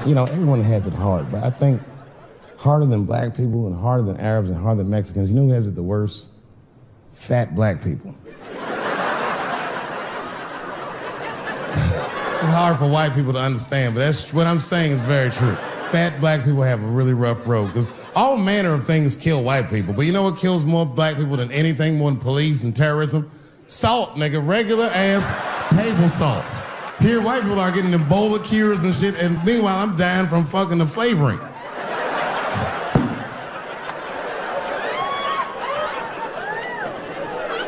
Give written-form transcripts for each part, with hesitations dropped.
You know, everyone has it hard, but I think harder than black people and harder than Arabs and harder than Mexicans, you know who has it the worst? Fat black people. It's hard for white people to understand, but that's what I'm saying is very true. Fat black people have a really rough road, because all manner of things kill white people, but you know what kills more black people than anything, more than police and terrorism? Salt, nigga, regular ass table salt. Here, white people are getting Ebola cures and shit, and meanwhile, I'm dying from fucking the flavoring.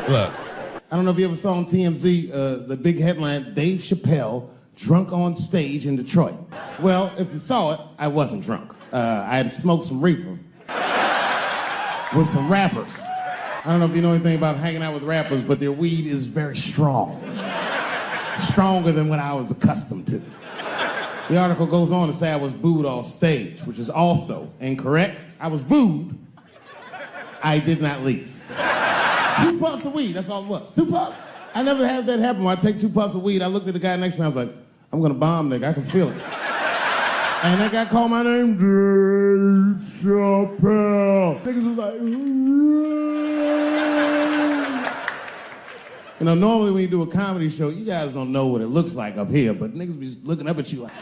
Look, I don't know if you ever saw on TMZ the big headline, Dave Chappelle, drunk on stage in Detroit. Well, if you saw it, I wasn't drunk. I had smoked some reefer with some rappers. I don't know if you know anything about hanging out with rappers, but their weed is very strong. Stronger than what I was accustomed to. The article goes on to say I was booed off stage, which is also incorrect. I was booed. I did not leave. 2 puffs of weed, that's all it was. 2 puffs. I never had that happen. When I take 2 puffs of weed, I looked at the guy next to me, I was like, I'm gonna bomb, nigga, I can feel it. And that guy called my name, Dave Chappelle. Niggas was like, you know, normally when you do a comedy show, you guys don't know what it looks like up here, but niggas be just looking up at you like.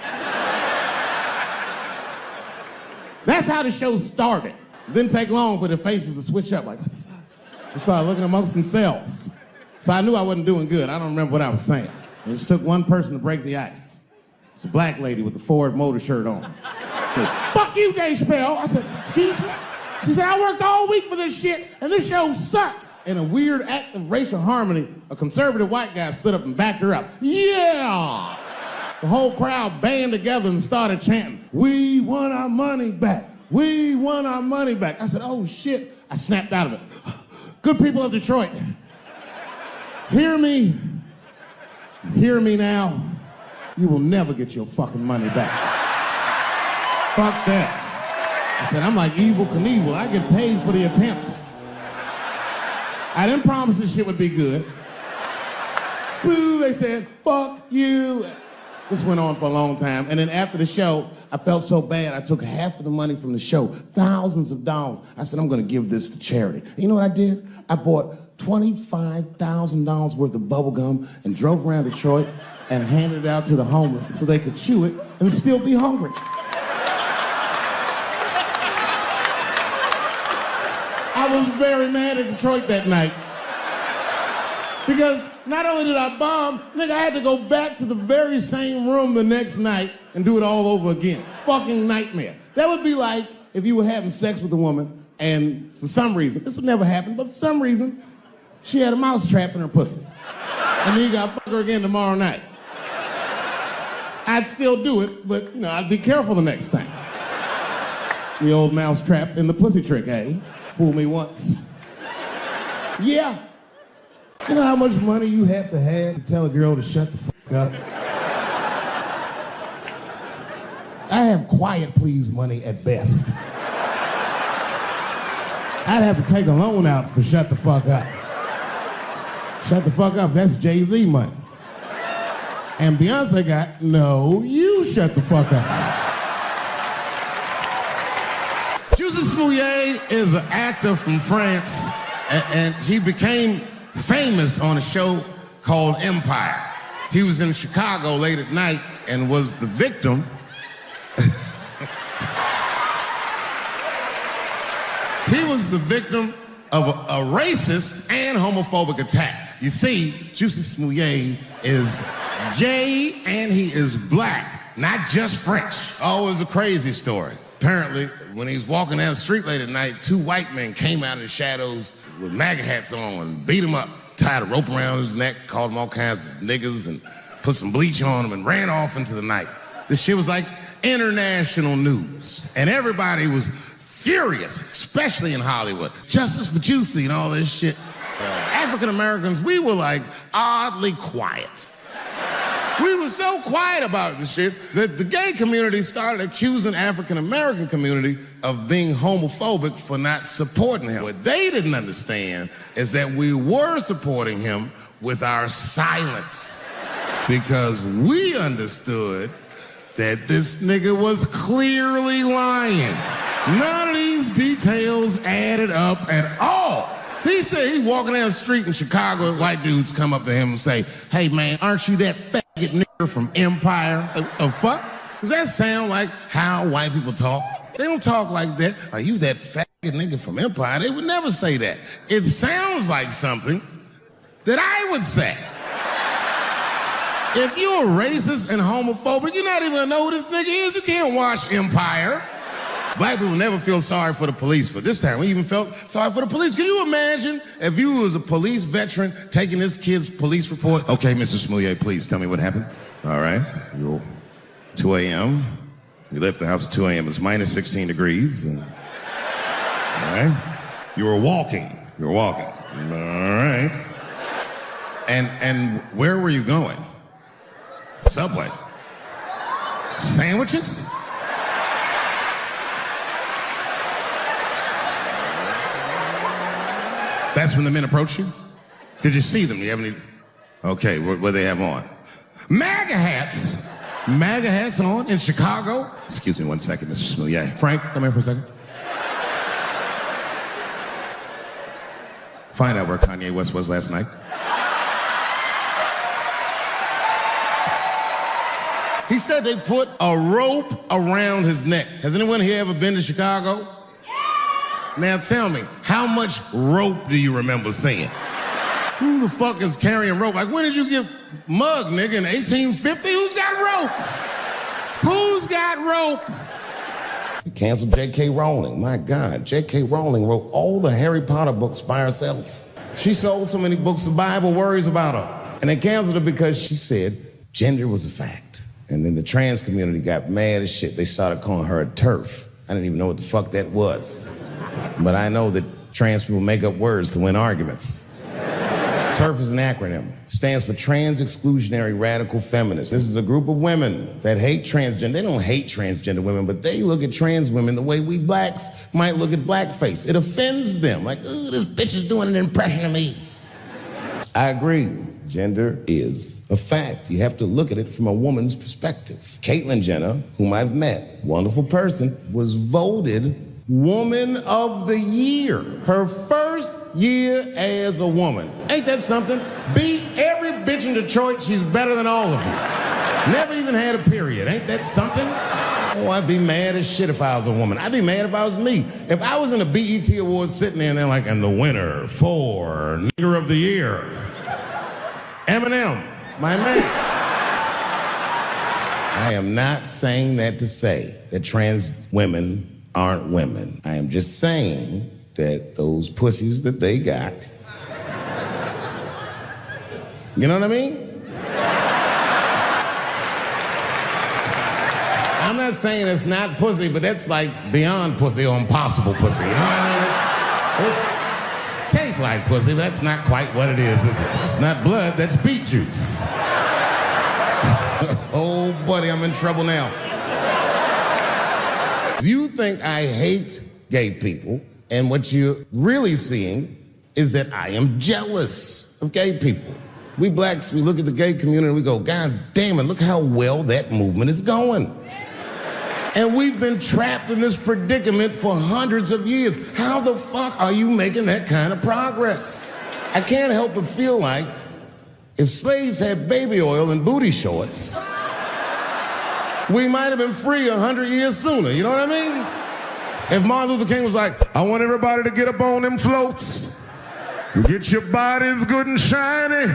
That's how the show started. It didn't take long for the faces to switch up, like, what the fuck? They started looking amongst themselves. So I knew I wasn't doing good. I don't remember what I was saying. It just took one person to break the ice. It's a black lady with the Ford Motor shirt on. She said, fuck you, Dave Chappelle. I said, excuse me? She said, I worked all week for this shit, and this show sucks. In a weird act of racial harmony, a conservative white guy stood up and backed her up. Yeah! The whole crowd band together and started chanting, we want our money back. We want our money back. I said, oh shit. I snapped out of it. Good people of Detroit, hear me now. You will never get your fucking money back. Fuck that. I said, I'm like Evel Knievel. I get paid for the attempt. I didn't promise this shit would be good. Boo, they said, fuck you. This went on for a long time. And then after the show, I felt so bad, I took half of the money from the show, thousands of dollars. I said, I'm gonna give this to charity. And you know what I did? I bought $25,000 worth of bubble gum and drove around Detroit and handed it out to the homeless so they could chew it and still be hungry. I was very mad at Detroit that night. Because not only did I bomb, nigga, I had to go back to the very same room the next night and do it all over again. Fucking nightmare. That would be like if you were having sex with a woman and for some reason, this would never happen, but for some reason, she had a mouse trap in her pussy. And then you gotta fuck her again tomorrow night. I'd still do it, but you know, I'd be careful the next time. The old mouse trap in the pussy trick, eh? Fool me once. Yeah. You know how much money you have to tell a girl to shut the fuck up? I have quiet please money at best. I'd have to take a loan out for shut the fuck up. Shut the fuck up, that's Jay-Z money. And Beyonce got, no, you shut the fuck up. Juicy Smouye is an actor from France, and he became famous on a show called Empire. He was in Chicago late at night and was the victim. He was the victim of a racist and homophobic attack. You see, Juicy Smouye is gay and he is black, not just French. Oh, it was a crazy story. Apparently, when he was walking down the street late at night, 2 white men came out of the shadows with MAGA hats on and beat him up, tied a rope around his neck, called him all kinds of niggas and put some bleach on him and ran off into the night. This shit was like international news. And everybody was furious, especially in Hollywood. Justice for Juicy and all this shit. African Americans, we were like oddly quiet. We were so quiet about this shit that the gay community started accusing African American community of being homophobic for not supporting him. What they didn't understand is that we were supporting him with our silence because we understood that this nigga was clearly lying. None of these details added up at all. He said he's walking down the street in Chicago and white dudes come up to him and say, hey man, aren't you that faggot nigga from Empire? The fuck? Does that sound like how white people talk? They don't talk like that. Are you that faggot nigga from Empire? They would never say that. It sounds like something that I would say. If you're racist and homophobic, you're not even gonna know who this nigga is. You can't watch Empire. Black people never feel sorry for the police, but this time we even felt sorry for the police. Can you imagine if you was a police veteran taking this kid's police report? Okay, Mr. Smouye, please tell me what happened. All right, you're 2 a.m. You left the house at 2 a.m. It's minus 16 degrees. All right, you were walking. You were walking. All right. And where were you going? Subway. Sandwiches? That's when the men approached you? Did you see them? Do you have any? Okay, what they have on? MAGA hats. MAGA hats on in Chicago. Excuse me one second, Mr. Smouye. Frank, come here for a second. Find out where Kanye West was last night. He said they put a rope around his neck. Has anyone here ever been to Chicago? Now tell me, how much rope do you remember seeing? Who the fuck is carrying rope? Like, when did you get mugged, nigga, in 1850? Who's got rope? Who's got rope? They canceled J.K. Rowling. My God, J.K. Rowling wrote all the Harry Potter books by herself. She sold so many books, the Bible worries about her. And they canceled her because she said gender was a fact. And then the trans community got mad as shit. They started calling her a TERF. I didn't even know what the fuck that was. But I know that trans people make up words to win arguments. TERF is an acronym. Stands for Trans Exclusionary Radical Feminists. This is a group of women that hate transgender. They don't hate transgender women, but they look at trans women the way we blacks might look at blackface. It offends them. Like, ooh, this bitch is doing an impression of me. I agree. Gender is a fact. You have to look at it from a woman's perspective. Caitlyn Jenner, whom I've met, wonderful person, was voted Woman of the Year. Her first year as a woman. Ain't that something? Beat every bitch in Detroit. She's better than all of you. Never even had a period. Ain't that something? Oh, I'd be mad as shit if I was a woman. I'd be mad if I was me. If I was in a BET Awards sitting there and they're like, and the winner for Nigger of the Year, Eminem, my man. I am not saying that to say that trans women aren't women. I am just saying that those pussies that they got, you know what I mean? I'm not saying it's not pussy, but that's like beyond pussy or impossible pussy, you know what I mean? It tastes like pussy, but that's not quite what it is it? It's not blood, that's beet juice. Oh, buddy, I'm in trouble now. You think I hate gay people, and what you're really seeing is that I am jealous of gay people. We blacks, we look at the gay community and we go, God damn it, look how well that movement is going. And we've been trapped in this predicament for hundreds of years. How the fuck are you making that kind of progress? I can't help but feel like if slaves had baby oil and booty shorts, we might have been free 100 years sooner, you know what I mean? If Martin Luther King was like, I want everybody to get up on them floats, get your bodies good and shiny.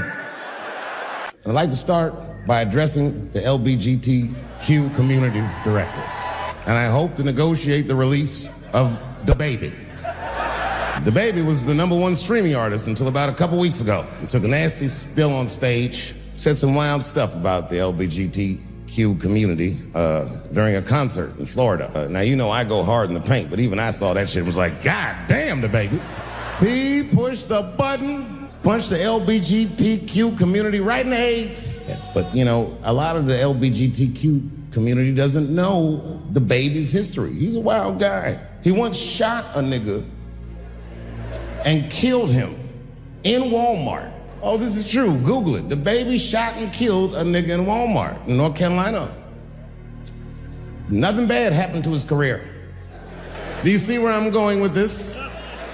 I'd like to start by addressing the LGBTQ community directly. And I hope to negotiate the release of DaBaby. DaBaby was the #1 streaming artist until about a couple weeks ago. He took a nasty spill on stage, said some wild stuff about the LGBTQ community during a concert in Florida. Now, you know I go hard in the paint, but even I saw that shit and was like, God damn, DaBaby. He pushed the button, punched the LGBTQ community right in the AIDS. Yeah, but, you know, a lot of the LGBTQ community doesn't know DaBaby's history. He's a wild guy. He once shot a nigga and killed him in Walmart. Oh, this is true. Google it. DaBaby shot and killed a nigga in Walmart in North Carolina. Nothing bad happened to his career. Do you see where I'm going with this?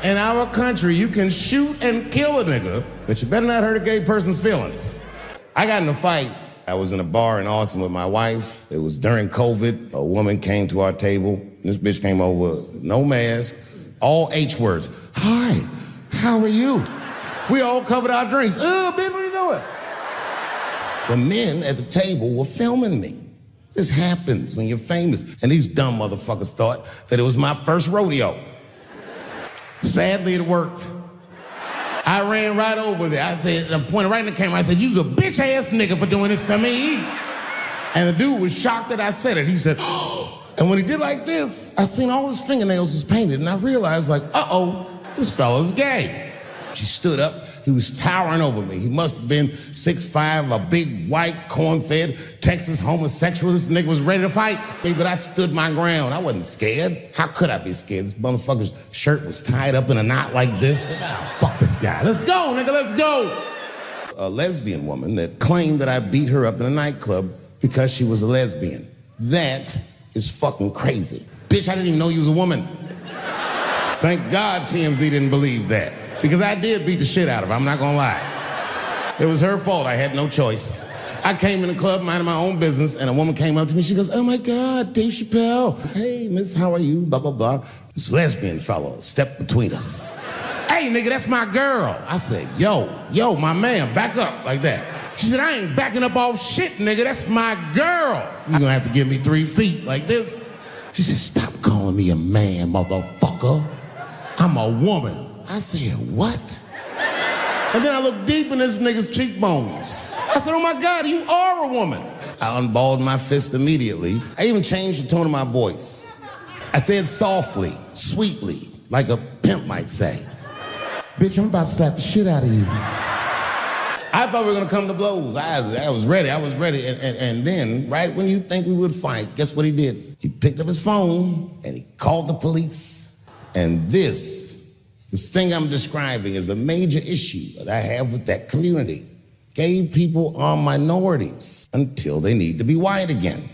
In our country, you can shoot and kill a nigga, but you better not hurt a gay person's feelings. I got in a fight. I was in a bar in Austin with my wife. It was during COVID. A woman came to our table. This bitch came over, no mask, all H words. Hi, how are you? We all covered our drinks. Oh, bitch, what are you doing? The men at the table were filming me. This happens when you're famous. And these dumb motherfuckers thought that it was my first rodeo. Sadly, it worked. I ran right over there. I said, I pointed right in the camera. I said, you's a bitch-ass nigga for doing this to me. And the dude was shocked that I said it. He said, oh. And when he did like this, I seen all his fingernails was painted, and I realized, like, uh-oh, this fella's gay. She stood up. He was towering over me. He must have been 6'5", a big, white, corn-fed, Texas homosexual. This nigga was ready to fight me, but I stood my ground. I wasn't scared. How could I be scared? This motherfucker's shirt was tied up in a knot like this. Oh, fuck this guy. Let's go, nigga, let's go. A lesbian woman that claimed that I beat her up in a nightclub because she was a lesbian. That is fucking crazy. Bitch, I didn't even know you was a woman. Thank God TMZ didn't believe that. Because I did beat the shit out of her, I'm not gonna lie. It was her fault, I had no choice. I came in the club minding my own business, and a woman came up to me, she goes, oh my God, Dave Chappelle. I said, hey, miss, how are you, blah, blah, blah. This lesbian fellow stepped between us. Hey, nigga, that's my girl. I said, yo, my man, back up, like that. She said, I ain't backing up off shit, nigga, that's my girl. You're gonna have to give me 3 feet, like this. She said, stop calling me a man, motherfucker. I'm a woman. I said, what? And then I looked deep in this nigga's cheekbones. I said, oh my God, you are a woman. I unballed my fist immediately. I even changed the tone of my voice. I said softly, sweetly, like a pimp might say, bitch, I'm about to slap the shit out of you. I thought we were gonna come to blows. I was ready. And then, right when you think we would fight, guess what he did? He picked up his phone and he called the police. And this thing I'm describing is a major issue that I have with that community. Gay people are minorities until they need to be white again.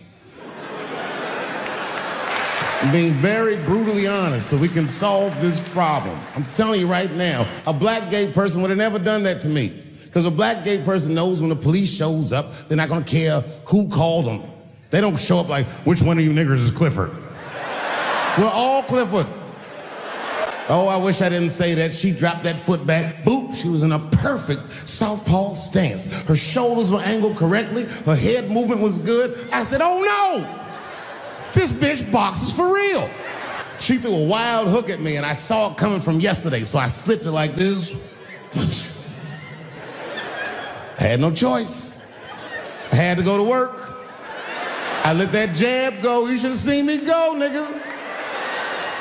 I'm being very brutally honest so we can solve this problem. I'm telling you right now, a black gay person would have never done that to me. Because a black gay person knows when the police shows up, they're not gonna care who called them. They don't show up like, which one of you niggers is Clifford? We're all Clifford. Oh, I wish I didn't say that. She dropped that foot back. Boop, she was in a perfect southpaw stance. Her shoulders were angled correctly. Her head movement was good. I said, oh no, this bitch boxes for real. She threw a wild hook at me and I saw it coming from yesterday, so I slipped it like this. I had no choice. I had to go to work. I let that jab go. You should have seen me go, nigga.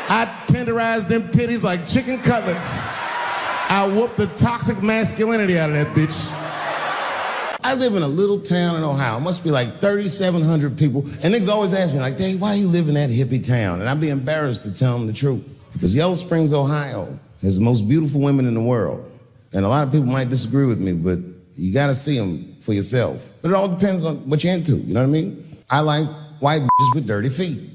I tenderized them titties like chicken cutlets. I whooped the toxic masculinity out of that bitch. I live in a little town in Ohio. It must be like 3,700 people. And niggas always ask me, like, Dave, why you live in that hippie town? And I'd be embarrassed to tell them the truth. Because Yellow Springs, Ohio has the most beautiful women in the world. And a lot of people might disagree with me, but you gotta see them for yourself. But it all depends on what you're into, you know what I mean? I like white bitches with dirty feet.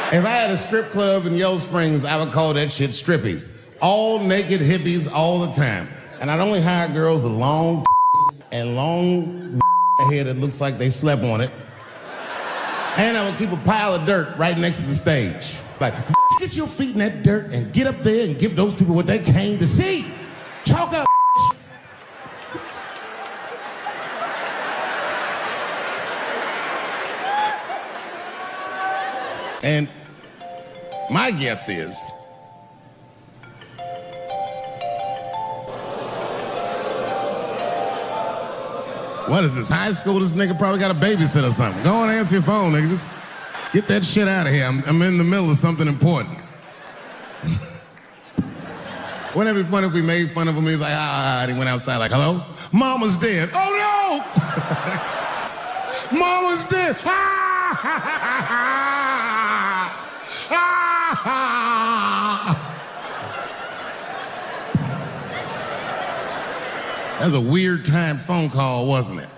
If I had a strip club in Yellow Springs, I would call that shit strippies. All naked hippies all the time. And I'd only hire girls with long and long hair that looks like they slept on it. And I would keep a pile of dirt right next to the stage. Like, get your feet in that dirt and get up there and give those people what they came to see. Chalk up. And my guess is, what is this, high school? This nigga probably got a babysitter or something. Go on and answer your phone, nigga. Just get that shit out of here. I'm in the middle of something important. Wouldn't it be funny if we made fun of him? He was like, and he went outside like, hello? Mama's dead. Oh no! Mama's dead. That was a weird time phone call, wasn't it?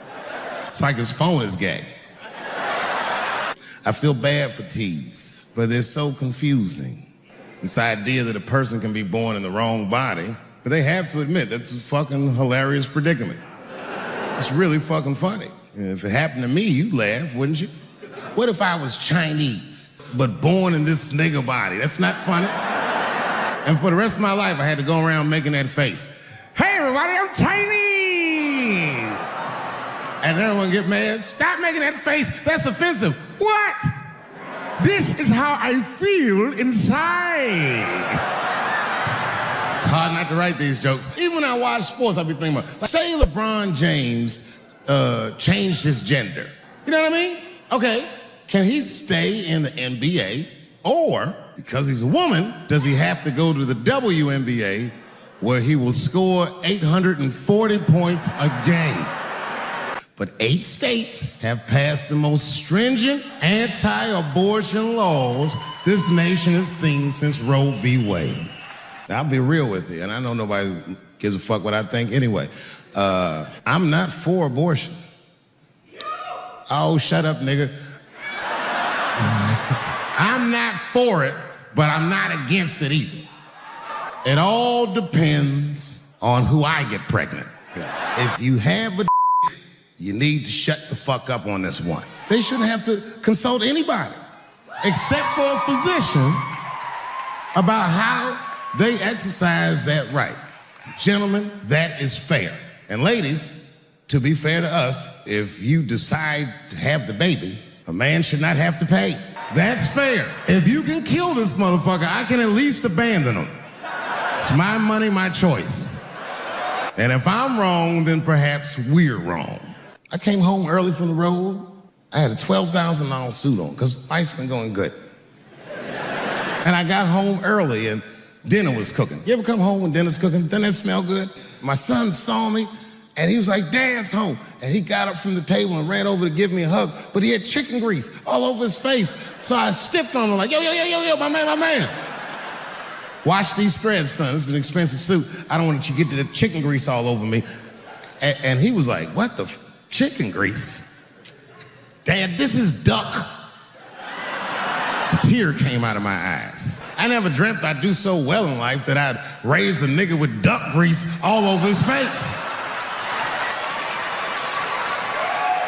It's like his phone is gay. I feel bad for T's, but they're so confusing. This idea that a person can be born in the wrong body, but they have to admit that's a fucking hilarious predicament. It's really fucking funny. If it happened to me, you'd laugh, wouldn't you? What if I was Chinese, but born in this nigga body? That's not funny. And for the rest of my life, I had to go around making that face. Hey, everybody, I'm Chinese. And everyone get mad. Stop making that face. That's offensive. What? This is how I feel inside. It's hard not to write these jokes. Even when I watch sports, I be thinking about, say LeBron James changed his gender. You know what I mean? Okay, can he stay in the NBA? Or, because he's a woman, does he have to go to the WNBA where he will score 840 points a game? But 8 states have passed the most stringent anti-abortion laws this nation has seen since Roe v. Wade. Now, I'll be real with you, and I know nobody gives a fuck what I think anyway. I'm not for abortion. Oh, shut up, nigga. I'm not for it, but I'm not against it either. It all depends on who I get pregnant. If you have a you need to shut the fuck up on this one. They shouldn't have to consult anybody, except for a physician, about how they exercise that right. Gentlemen, that is fair. And ladies, to be fair to us, if you decide to have the baby, a man should not have to pay. That's fair. If you can kill this motherfucker, I can at least abandon him. It's my money, my choice. And if I'm wrong, then perhaps we're wrong. I came home early from the road. I had a $12,000 suit on because life's been going good. And I got home early and dinner was cooking. You ever come home when dinner's cooking? Doesn't that smell good? My son saw me and he was like, Dad's home. And he got up from the table and ran over to give me a hug, but he had chicken grease all over his face. So I stiffed on him like, yo, my man. Wash these threads, son. This is an expensive suit. I don't want you to get the chicken grease all over me. And he was like, what the chicken grease? Dad, this is duck. A tear came out of my eyes. I never dreamt I'd do so well in life that I'd raise a nigga with duck grease all over his face.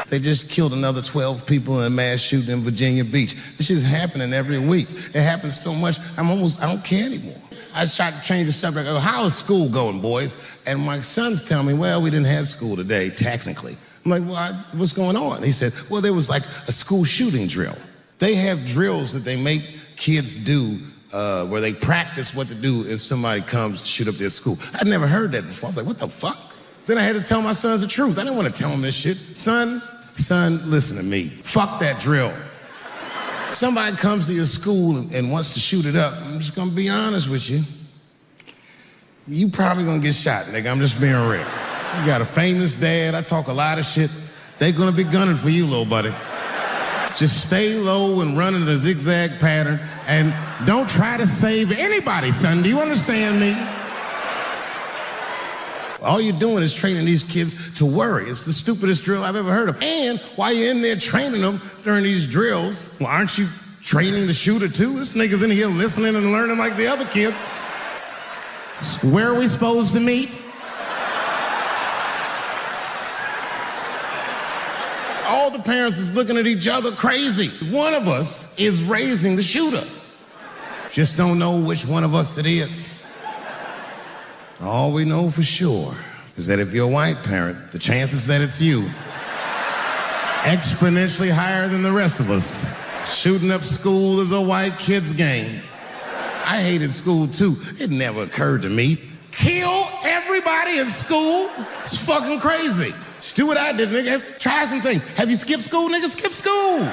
They just killed another 12 people in a mass shooting in Virginia Beach. This shit's happening every week. It happens so much, I don't care anymore. I tried to change the subject. I go, how is school going, boys? And my sons tell me, well, we didn't have school today, technically. I'm like, well, what's going on? He said, well, there was like a school shooting drill. They have drills that they make kids do where they practice what to do if somebody comes to shoot up their school. I'd never heard that before. I was like, what the fuck? Then I had to tell my sons the truth. I didn't want to tell them this shit. Son, listen to me. Fuck that drill. If somebody comes to your school and wants to shoot it up, I'm just gonna be honest with you. You probably gonna get shot, nigga. I'm just being real. You got a famous dad. I talk a lot of shit. They gonna be gunning for you, little buddy. Just stay low and run in a zigzag pattern and don't try to save anybody, son. Do you understand me? All you're doing is training these kids to worry. It's the stupidest drill I've ever heard of. And while you're in there training them during these drills, well, aren't you training the shooter too? This nigga's in here listening and learning like the other kids. Where are we supposed to meet? All the parents is looking at each other crazy. One of us is raising the shooter. Just don't know which one of us it is. All we know for sure is that if you're a white parent, the chances that it's you exponentially higher than the rest of us. Shooting up school is a white kid's game. I hated school too. It never occurred to me. Kill everybody in school? It's fucking crazy. Just do what I did, nigga. Try some things. Have you skipped school, nigga? Skip school.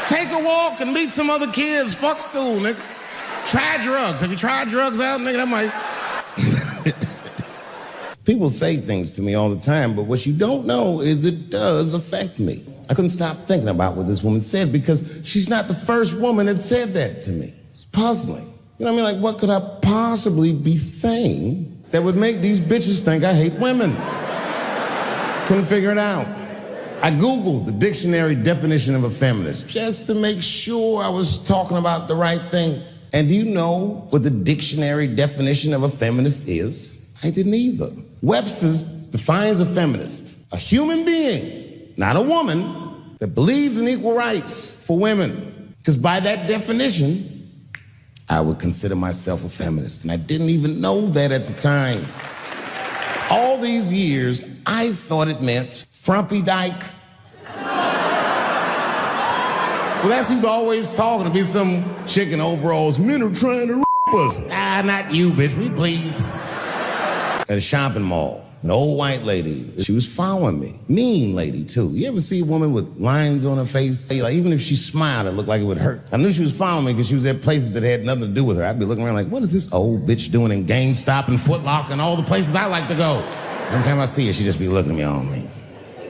Take a walk and meet some other kids. Fuck school, nigga. Try drugs. Have you tried drugs out, nigga? That might... People say things to me all the time, but what you don't know is it does affect me. I couldn't stop thinking about what this woman said because she's not the first woman that said that to me. It's puzzling. You know what I mean? Like, what could I possibly be saying that would make these bitches think I hate women? Couldn't figure it out. I Googled the dictionary definition of a feminist just to make sure I was talking about the right thing. And do you know what the dictionary definition of a feminist is? I didn't either. Webster's defines a feminist: a human being, not a woman, that believes in equal rights for women. Because by that definition, I would consider myself a feminist. And I didn't even know that at the time. All these years, I thought it meant frumpy dyke. Well, that's who's always talking to me, some chick in overalls. Men are trying to rape us. Ah, not you, bitch, me please. At a shopping mall, an old white lady, she was following me. Mean lady, too. You ever see a woman with lines on her face? Like, even if she smiled, it looked like it would hurt. I knew she was following me because she was at places that had nothing to do with her. I'd be looking around like, what is this old bitch doing in GameStop and Foot Locker and all the places I like to go? Every time I see her, she just be looking at me all mean.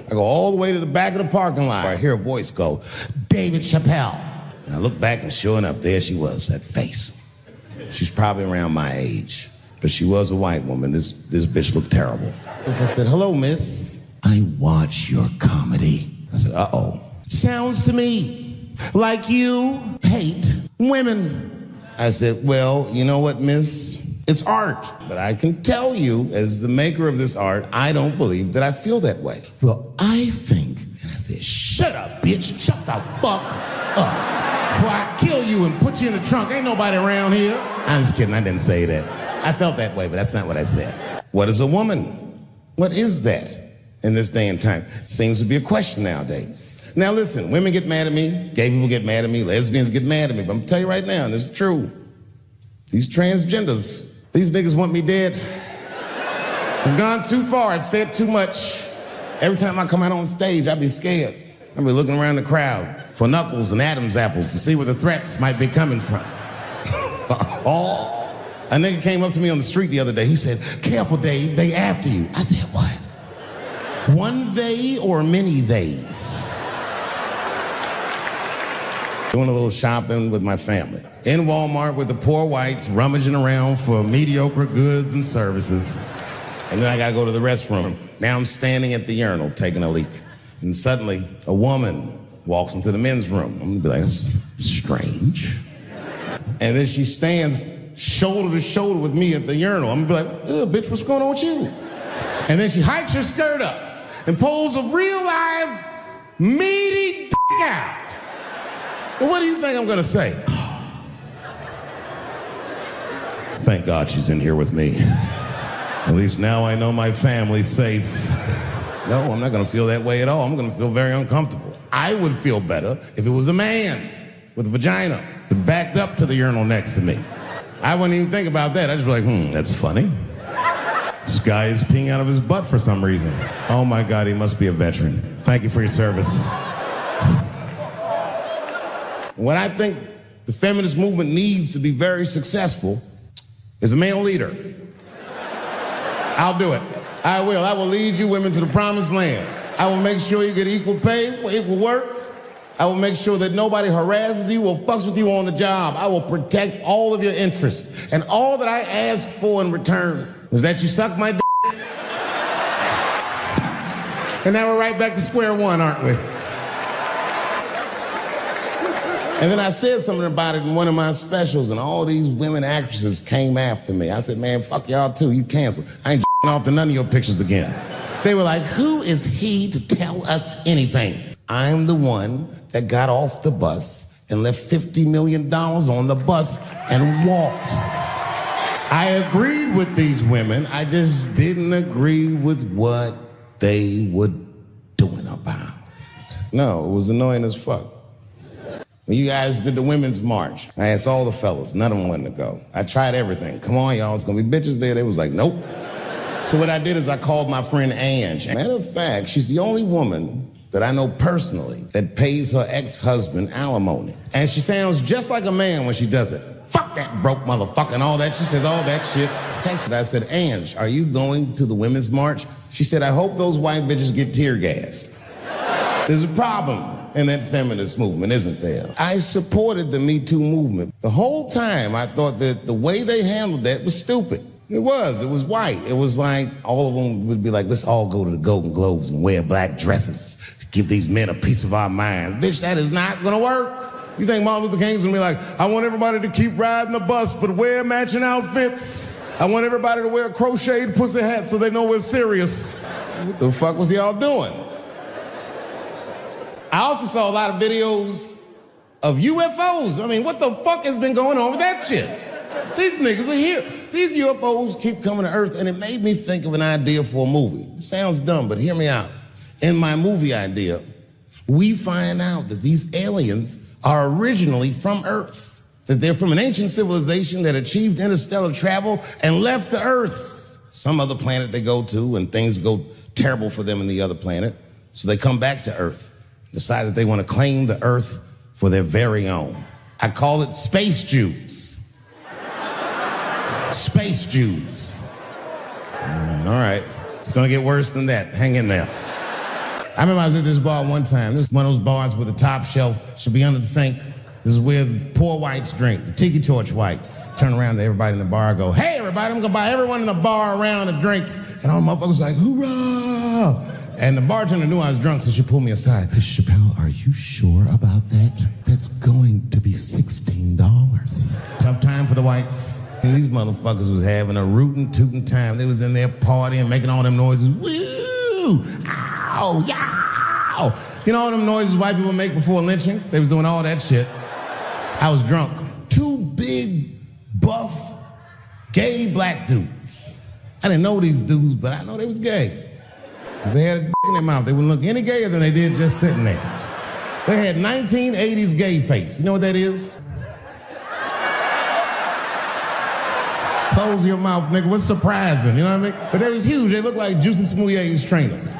I go all the way to the back of the parking lot where I hear a voice go, David Chappelle. And I look back and sure enough, there she was, that face. She's probably around my age, but she was a white woman. This bitch looked terrible. So I said, hello, miss. I watch your comedy. I said, uh-oh. Sounds to me like you hate women. I said, well, you know what, miss? It's art. But I can tell you, as the maker of this art, I don't believe that I feel that way. Well, I think, and I said, shut up, bitch. Shut the fuck up. Before I kill you and put you in the trunk. Ain't nobody around here. I'm just kidding. I didn't say that. I felt that way, but that's not what I said. What is a woman? What is that in this day and time? It seems to be a question nowadays. Now listen, women get mad at me, gay people get mad at me, lesbians get mad at me, but I'm gonna tell you right now, and this is true, these transgenders, these niggas want me dead. I've gone too far, I've said too much. Every time I come out on stage, I be scared. I be looking around the crowd for knuckles and Adam's apples to see where the threats might be coming from. Oh. A nigga came up to me on the street the other day. He said, careful, Dave, they after you. I said, what? One they or many theys? Doing a little shopping with my family. In Walmart with the poor whites rummaging around for mediocre goods and services. And then I gotta go to the restroom. Now I'm standing at the urinal taking a leak. And suddenly, a woman walks into the men's room. I'm gonna be like, that's strange. And then she stands shoulder to shoulder with me at the urinal. I'm gonna be like, bitch, what's going on with you? And then she hikes her skirt up and pulls a real live, meaty dick out. Well, what do you think I'm gonna say? Thank God she's in here with me. At least now I know my family's safe. No, I'm not gonna feel that way at all. I'm gonna feel very uncomfortable. I would feel better if it was a man with a vagina that backed up to the urinal next to me. I wouldn't even think about that. I'd just be like, that's funny. This guy is peeing out of his butt for some reason. Oh my God, he must be a veteran. Thank you for your service. What I think the feminist movement needs to be very successful is a male leader. I'll do it. I will. I will lead you women to the promised land. I will make sure you get equal pay for equal work. I will make sure that nobody harasses you or fucks with you on the job. I will protect all of your interests. And all that I ask for in return is that you suck my dick. And now we're right back to square one, aren't we? And then I said something about it in one of my specials, and all these women actresses came after me. I said, man, fuck y'all too, you canceled. I ain't off to none of your pictures again. They were like, who is he to tell us anything? I'm the one that got off the bus and left $50 million on the bus and walked. I agreed with these women. I just didn't agree with what they were doing about it. No, it was annoying as fuck. When you guys did the women's march, I asked all the fellas, none of them wanted to go. I tried everything. Come on, y'all, it's gonna be bitches there. They was like, nope. So what I did is I called my friend Ange. Matter of fact, she's the only woman that I know personally that pays her ex-husband alimony. And she sounds just like a man when she does it. Fuck that broke motherfucker and all that. She says all that shit. Texted. I said, Ange, are you going to the women's march? She said, I hope those white bitches get tear gassed. There's a problem in that feminist movement, isn't there? I supported the Me Too movement. The whole time I thought that the way they handled that was stupid. It was white. It was like all of them would be like, let's all go to the Golden Globes and wear black dresses. give these men a piece of our minds. Bitch, that is not gonna work. You think Martin Luther King's gonna be like, I want everybody to keep riding the bus, but wear matching outfits. I want everybody to wear a crocheted pussy hat so they know we're serious. What the fuck was y'all doing? I also saw a lot of videos of UFOs. I mean, what the fuck has been going on with that shit? These niggas are here. These UFOs keep coming to Earth, and it made me think of an idea for a movie. It sounds dumb, but hear me out. In my movie idea, we find out that these aliens are originally from Earth, that they're from an ancient civilization that achieved interstellar travel and left the Earth. Some other planet they go to, and things go terrible for them in the other planet, so they come back to Earth, decide that they want to claim the Earth for their very own. I call it Space Jews. Space Jews. All right, it's gonna get worse than that. Hang in there. I remember I was at this bar one time. This is one of those bars where the top shelf should be under the sink. This is where poor whites drink, the tiki torch whites. Turn around to everybody in the bar and go, hey everybody, I'm gonna buy everyone in the bar around the drinks. And all the motherfuckers like, hoorah! And the bartender knew I was drunk, so she pulled me aside. Chappelle, are you sure about that? That's going to be $16. Tough time for the whites. And these motherfuckers was having a rootin' tootin' time. They was in there partying, making all them noises. Woo! Ow! Yow! You know all them noises white people make before lynching? They was doing all that shit. I was drunk. Two big, buff, gay black dudes. I didn't know these dudes, but I know they was gay. If they had a dick in their mouth, they wouldn't look any gayer than they did just sitting there. They had 1980s gay face. You know what that is? Close your mouth, nigga. What's surprising? You know what I mean? But they was huge. They looked like Juicy Smouye's trainers.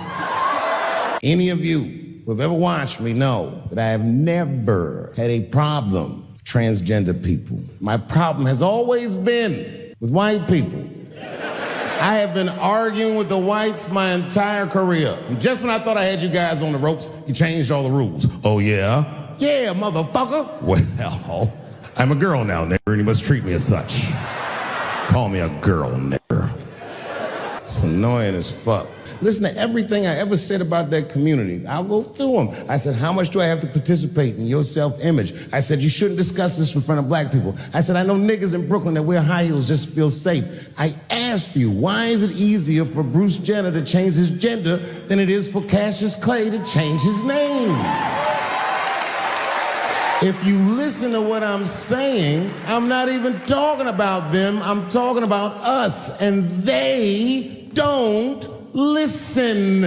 Any of you who have ever watched me know that I have never had a problem with transgender people. My problem has always been with white people. I have been arguing with the whites my entire career. And just when I thought I had you guys on the ropes, you changed all the rules. Oh, yeah? Yeah, motherfucker. Well, I'm a girl now, nigger, and you must treat me as such. Call me a girl, nigger. It's annoying as fuck. Listen to everything I ever said about that community. I'll go through them. I said, how much do I have to participate in your self-image? I said, you shouldn't discuss this in front of black people. I said, I know niggas in Brooklyn that wear high heels just to feel safe. I asked you, why is it easier for Bruce Jenner to change his gender than it is for Cassius Clay to change his name? If you listen to what I'm saying, I'm not even talking about them, I'm talking about us, and they don't listen.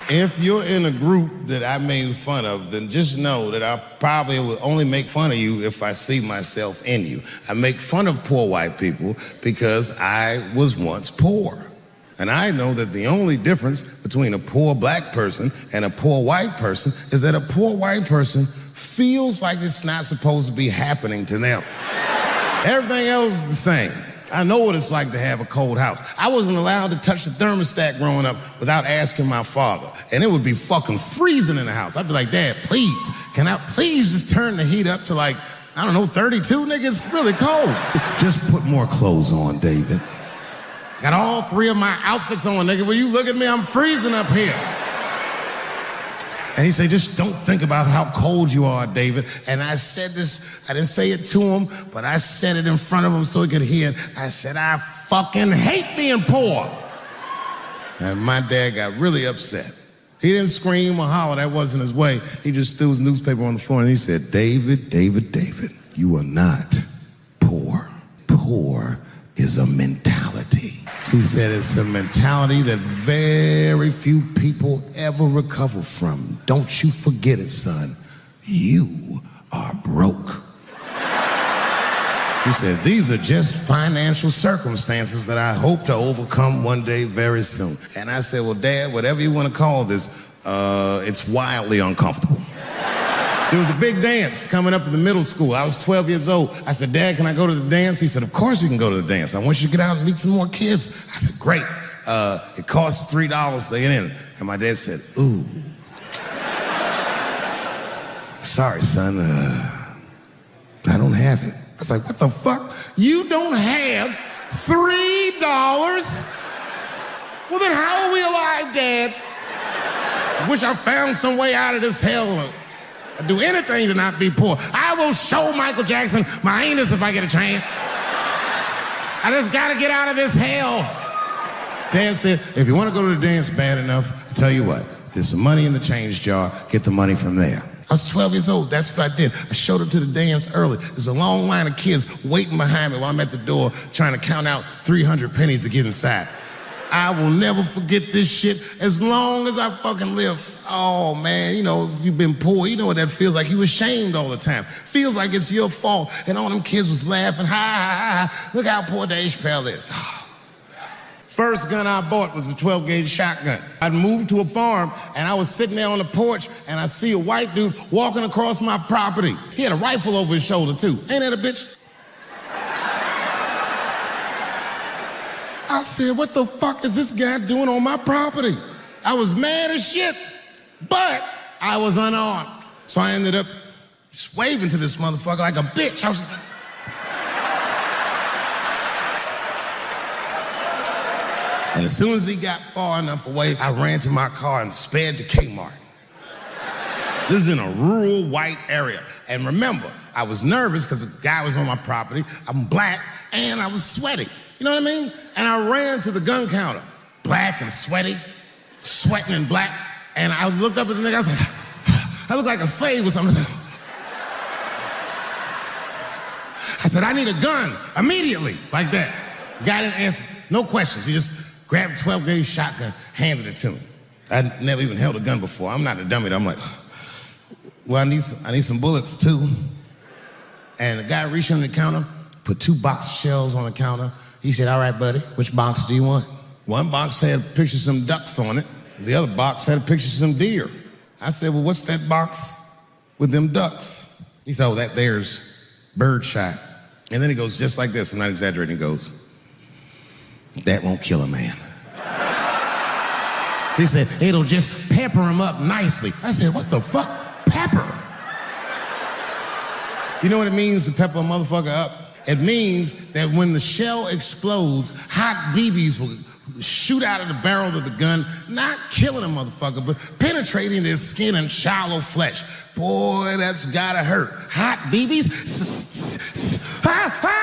If you're in a group that I made fun of, then just know that I probably will only make fun of you if I see myself in you. I make fun of poor white people because I was once poor. And I know that the only difference between a poor black person and a poor white person is that a poor white person feels like it's not supposed to be happening to them. Everything else is the same. I know what it's like to have a cold house. I wasn't allowed to touch the thermostat growing up without asking my father. And it would be fucking freezing in the house. I'd be like, Dad, please, can I please just turn the heat up to like, I don't know, 32? Nigga, it's really cold. Just put more clothes on, David. Got all three of my outfits on, nigga. When you look at me, I'm freezing up here. And he said, just don't think about how cold you are, David. And I said this, I didn't say it to him, but I said it in front of him so he could hear it. I said, I fucking hate being poor. And my dad got really upset. He didn't scream or holler, that wasn't his way. He just threw his newspaper on the floor and he said, David, David, David, you are not poor. Poor is a mentality. He said it's a mentality that very few people ever recover from. Don't you forget it, son. You are broke. He said, these are just financial circumstances that I hope to overcome one day very soon. And I said, well, Dad, whatever you want to call this, it's wildly uncomfortable. There was a big dance coming up in the middle school. I was 12 years old. I said, Dad, can I go to the dance? He said, of course you can go to the dance. I want you to get out and meet some more kids. I said, great. It costs $3 to get in. And my dad said, ooh. Sorry, son, I don't have it. I was like, what the fuck? You don't have $3? Well, then how are we alive, Dad? I wish I found some way out of this hell. I'd do anything to not be poor. I will show Michael Jackson my anus if I get a chance. I just gotta get out of this hell. Dad said, if you want to go to the dance bad enough, I'll tell you what, there's some money in the change jar, get the money from there. I was 12 years old, that's what I did. I showed up to the dance early. There's a long line of kids waiting behind me while I'm at the door trying to count out 300 pennies to get inside. I will never forget this shit as long as I fucking live. Oh man, you know, if you've been poor, you know what that feels like. You ashamed all the time. Feels like it's your fault. And all them kids was laughing, ha, ha, ha. Look how poor Dave Chappelle is. First gun I bought was a 12-gauge shotgun. I'd moved to a farm, and I was sitting there on the porch, and I see a white dude walking across my property. He had a rifle over his shoulder, too. Ain't that a bitch? I said, what the fuck is this guy doing on my property? I was mad as shit, but I was unarmed. So I ended up just waving to this motherfucker like a bitch. I was just like... And as soon as he got far enough away, I ran to my car and sped to Kmart. This is in a rural white area. And remember, I was nervous because the guy was on my property, I'm black, and I was sweaty. You know what I mean? And I ran to the gun counter, black and sweaty, sweating and black. And I looked up at the nigga, I was like, I look like a slave or something. I said, I need a gun immediately, like that. Guy didn't answer, no questions. He just grabbed a 12-gauge shotgun, handed it to me. I'd never even held a gun before. I'm not a dummy. I'm like, well, I need some bullets too. And the guy reached under the counter, put 2 box shells on the counter. He said, all right, buddy, which box do you want? One box had pictures of some ducks on it. The other box had pictures of some deer. I said, well, what's that box with them ducks? He said, oh, that there's birdshot. And then he goes just like this, I'm not exaggerating, he goes, that won't kill a man. He said, it'll just pepper him up nicely. I said, what the fuck? Pepper? You know what it means to pepper a motherfucker up? It means that when the shell explodes, hot BBs will shoot out of the barrel of the gun, not killing a motherfucker, but penetrating their skin and shallow flesh. Boy, that's gotta hurt. Hot BBs? Ha, ha!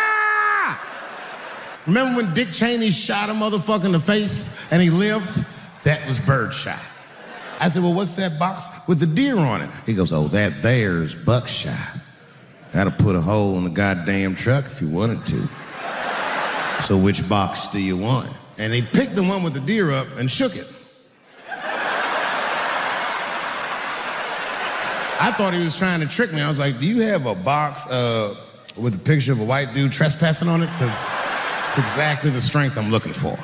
Remember when Dick Cheney shot a motherfucker in the face and he lived? That was birdshot. I said, well, what's that box with the deer on it? He goes, oh, that there's buckshot. That'll put a hole in the goddamn truck if you wanted to. So which box do you want? And he picked the one with the deer up and shook it. I thought he was trying to trick me. I was like, do you have a box with a picture of a white dude trespassing on it? Because it's exactly the strength I'm looking for.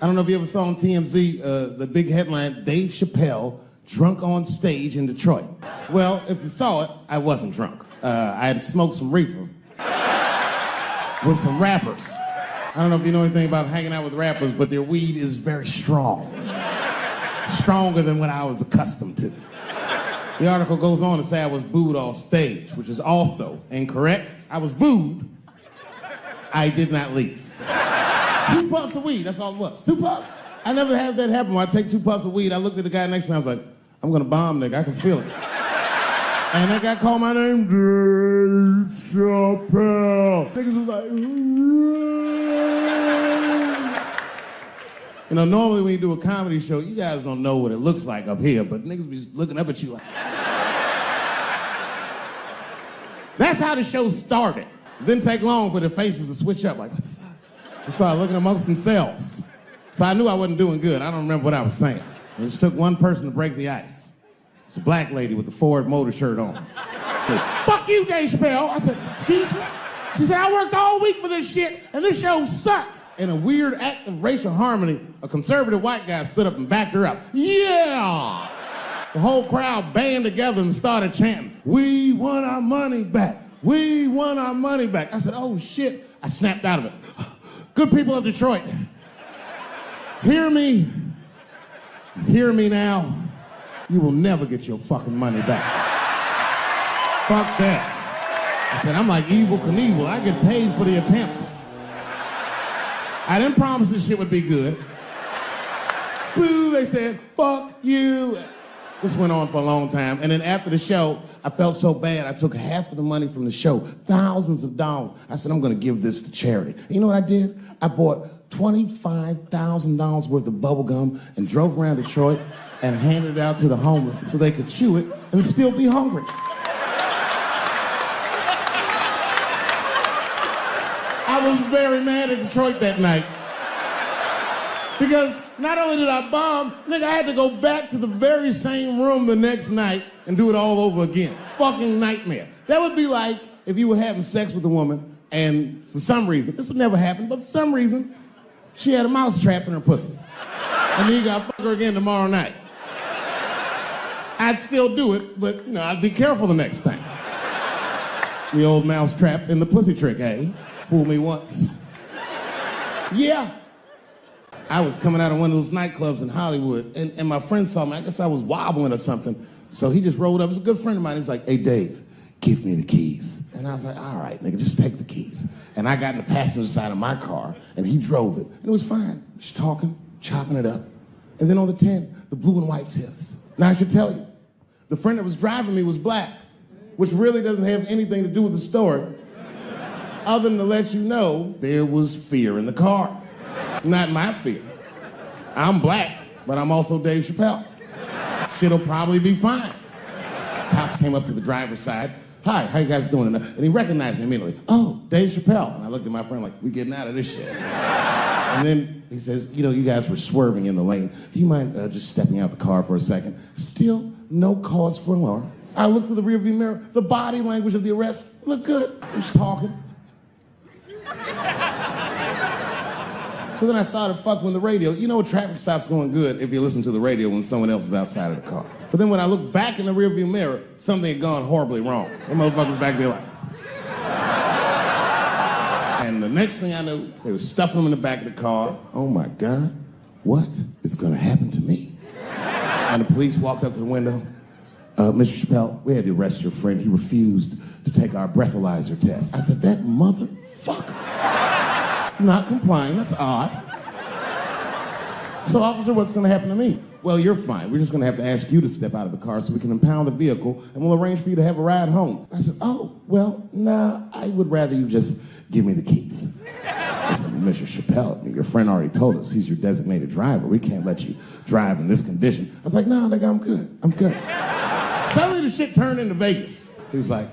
I don't know if you ever saw on TMZ the big headline, Dave Chappelle, drunk on stage in Detroit. Well, if you saw it, I wasn't drunk. I had smoked some reefer with some rappers. I don't know if you know anything about hanging out with rappers, but their weed is very strong. Stronger than what I was accustomed to. The article goes on to say I was booed off stage, which is also incorrect. I was booed. I did not leave. 2 puffs of weed, that's all it was. 2 puffs. I never had that happen where I take 2 puffs of weed. I looked at the guy next to me, I was like, I'm gonna bomb, nigga, I can feel it. And that guy called my name, Dave Chappelle. Niggas was like, you know, normally when you do a comedy show, you guys don't know what it looks like up here, but niggas be looking up at you like. That's how the show started. It didn't take long for their faces to switch up, like, what the fuck? They started looking amongst themselves. So I knew I wasn't doing good. I don't remember what I was saying. It just took one person to break the ice. It's a black lady with the Ford Motor shirt on. Said, fuck you, Dave Chappelle. I said, excuse me? She said, I worked all week for this shit, and this show sucks. In a weird act of racial harmony, a conservative white guy stood up and backed her up. Yeah! The whole crowd band together and started chanting, we want our money back. We want our money back. I said, oh shit. I snapped out of it. Good people of Detroit, hear me now. You will never get your fucking money back. Fuck that. I said, I'm like Evel Knievel. I get paid for the attempt. I didn't promise this shit would be good. Boo, they said, fuck you. This went on for a long time. And then after the show, I felt so bad, I took half of the money from the show, thousands of dollars. I said, I'm gonna give this to charity. And you know what I did? I bought $25,000 worth of bubble gum and drove around Detroit and handed it out to the homeless so they could chew it and still be hungry. I was very mad at Detroit that night. Because not only did I bomb, nigga, I had to go back to the very same room the next night and do it all over again. Fucking nightmare. That would be like if you were having sex with a woman and for some reason, this would never happen, but for some reason, she had a mouse trap in her pussy. And then you gotta fuck her again tomorrow night. I'd still do it, but you know, I'd be careful the next time. The old mouse trap in the pussy trick, eh? Fool me once. Yeah. I was coming out of one of those nightclubs in Hollywood, and my friend saw me. I guess I was wobbling or something. So he just rolled up. He's a good friend of mine. He was like, hey, Dave, give me the keys. And I was like, all right, nigga, just take the keys. And I got in the passenger side of my car, and he drove it. And it was fine. Just talking, chopping it up. And then on the 10, the blue and whites hit us. Now, I should tell you, the friend that was driving me was black, which really doesn't have anything to do with the story, other than to let you know there was fear in the car. Not my fear. I'm black, but I'm also Dave Chappelle. Shit'll probably be fine. Cops came up to the driver's side. Hi, how you guys doing? And he recognized me immediately. Oh, Dave Chappelle. And I looked at my friend like, we getting out of this shit. And then he says, you know, you guys were swerving in the lane. Do you mind just stepping out the car for a second? Still no cause for alarm. I looked through the rearview mirror. The body language of the arrest looked good. He was talking. So then I started fucking with the radio. You know, traffic stops going good if you listen to the radio when someone else is outside of the car. But then when I looked back in the rearview mirror, something had gone horribly wrong. The motherfuckers back there like... And the next thing I knew, they were stuffing them in the back of the car. Oh my God, what is gonna happen to me? And the police walked up to the window. Mr. Chappelle, we had to arrest your friend. He refused to take our breathalyzer test. I said, that motherfucker. Not complying, that's odd. So, officer, what's gonna happen to me? Well, you're fine. We're just gonna have to ask you to step out of the car so we can impound the vehicle and we'll arrange for you to have a ride home. I said, oh, well, nah, I would rather you just give me the keys. I said, Mr. Chappelle, your friend already told us he's your designated driver. We can't let you drive in this condition. I was like, no, nigga, I'm good, I'm good. Suddenly the shit turned into Vegas. He was like,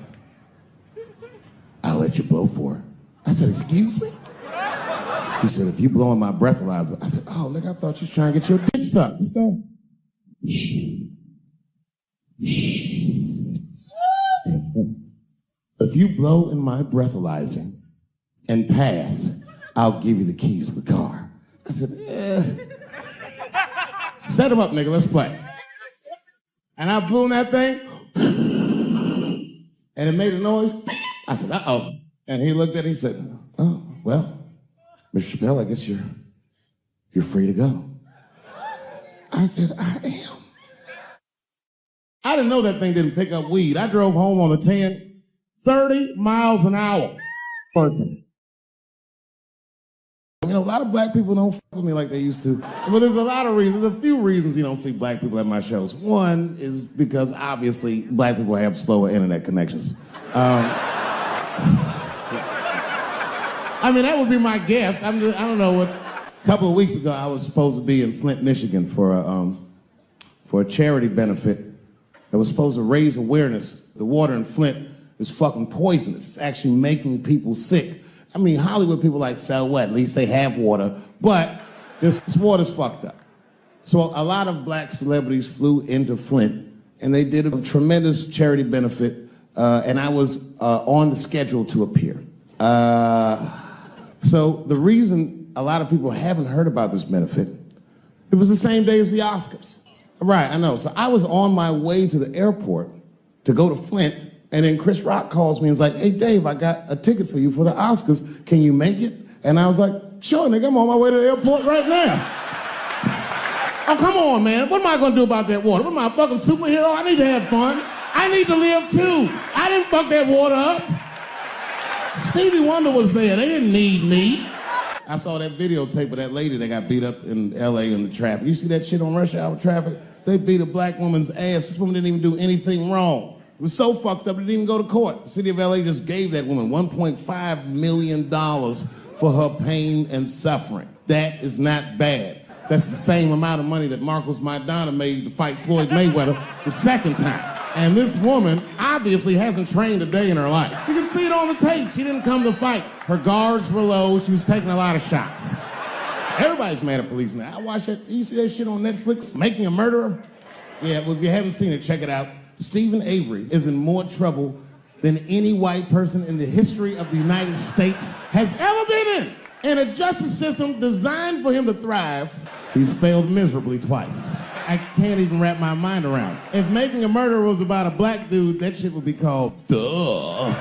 I'll let you blow for it. I said, excuse me? He said, if you blow in my breathalyzer. I said, oh, nigga, I thought you was trying to get your dick sucked. What's that? If you blow in my breathalyzer and pass, I'll give you the keys to the car. I said, set him up, nigga, let's play. And I blew in that thing, and it made a noise. I said, uh-oh. And he looked at it, he said, oh, well, Mr. Chappelle, I guess you're free to go. I said, I am. I didn't know that thing didn't pick up weed. I drove home on the 10, 30 miles an hour. You know, a lot of black people don't fuck with me like they used to. But there's a lot of reasons. There's a few reasons you don't see black people at my shows. One is because, obviously, black people have slower internet connections. I mean, that would be my guess. I don't know what. A couple of weeks ago, I was supposed to be in Flint, Michigan for a charity benefit that was supposed to raise awareness. The water in Flint is fucking poisonous. It's actually making people sick. I mean, Hollywood people like, so what? At least they have water. But this water's fucked up. So a lot of black celebrities flew into Flint, and they did a tremendous charity benefit, and I was on the schedule to appear. So the reason a lot of people haven't heard about this benefit, it was the same day as the Oscars. Right, I know. So I was on my way to the airport to go to Flint, and then Chris Rock calls me and is like, hey, Dave, I got a ticket for you for the Oscars. Can you make it? And I was like, sure, nigga, I'm on my way to the airport right now. Oh, come on, man. What am I going to do about that water? What am I, a fucking superhero? I need to have fun. I need to live, too. I didn't fuck that water up. Stevie Wonder was there. They didn't need me. I saw that videotape of that lady that got beat up in LA in the traffic. You see that shit on rush hour traffic? They beat a black woman's ass. This woman didn't even do anything wrong. It was so fucked up, it didn't even go to court. The city of LA just gave that woman $1.5 million for her pain and suffering. That is not bad. That's the same amount of money that Marcos Maidana made to fight Floyd Mayweather the second time. And this woman obviously hasn't trained a day in her life. You can see it on the tape. She didn't come to fight. Her guards were low. She was taking a lot of shots. Everybody's mad at police now. I watch that. You see that shit on Netflix, Making a Murderer? Yeah, well, if you haven't seen it, check it out. Stephen Avery is in more trouble than any white person in the history of the United States has ever been in. In a justice system designed for him to thrive, he's failed miserably twice. I can't even wrap my mind around it. If Making a Murderer was about a black dude, that shit would be called Duh.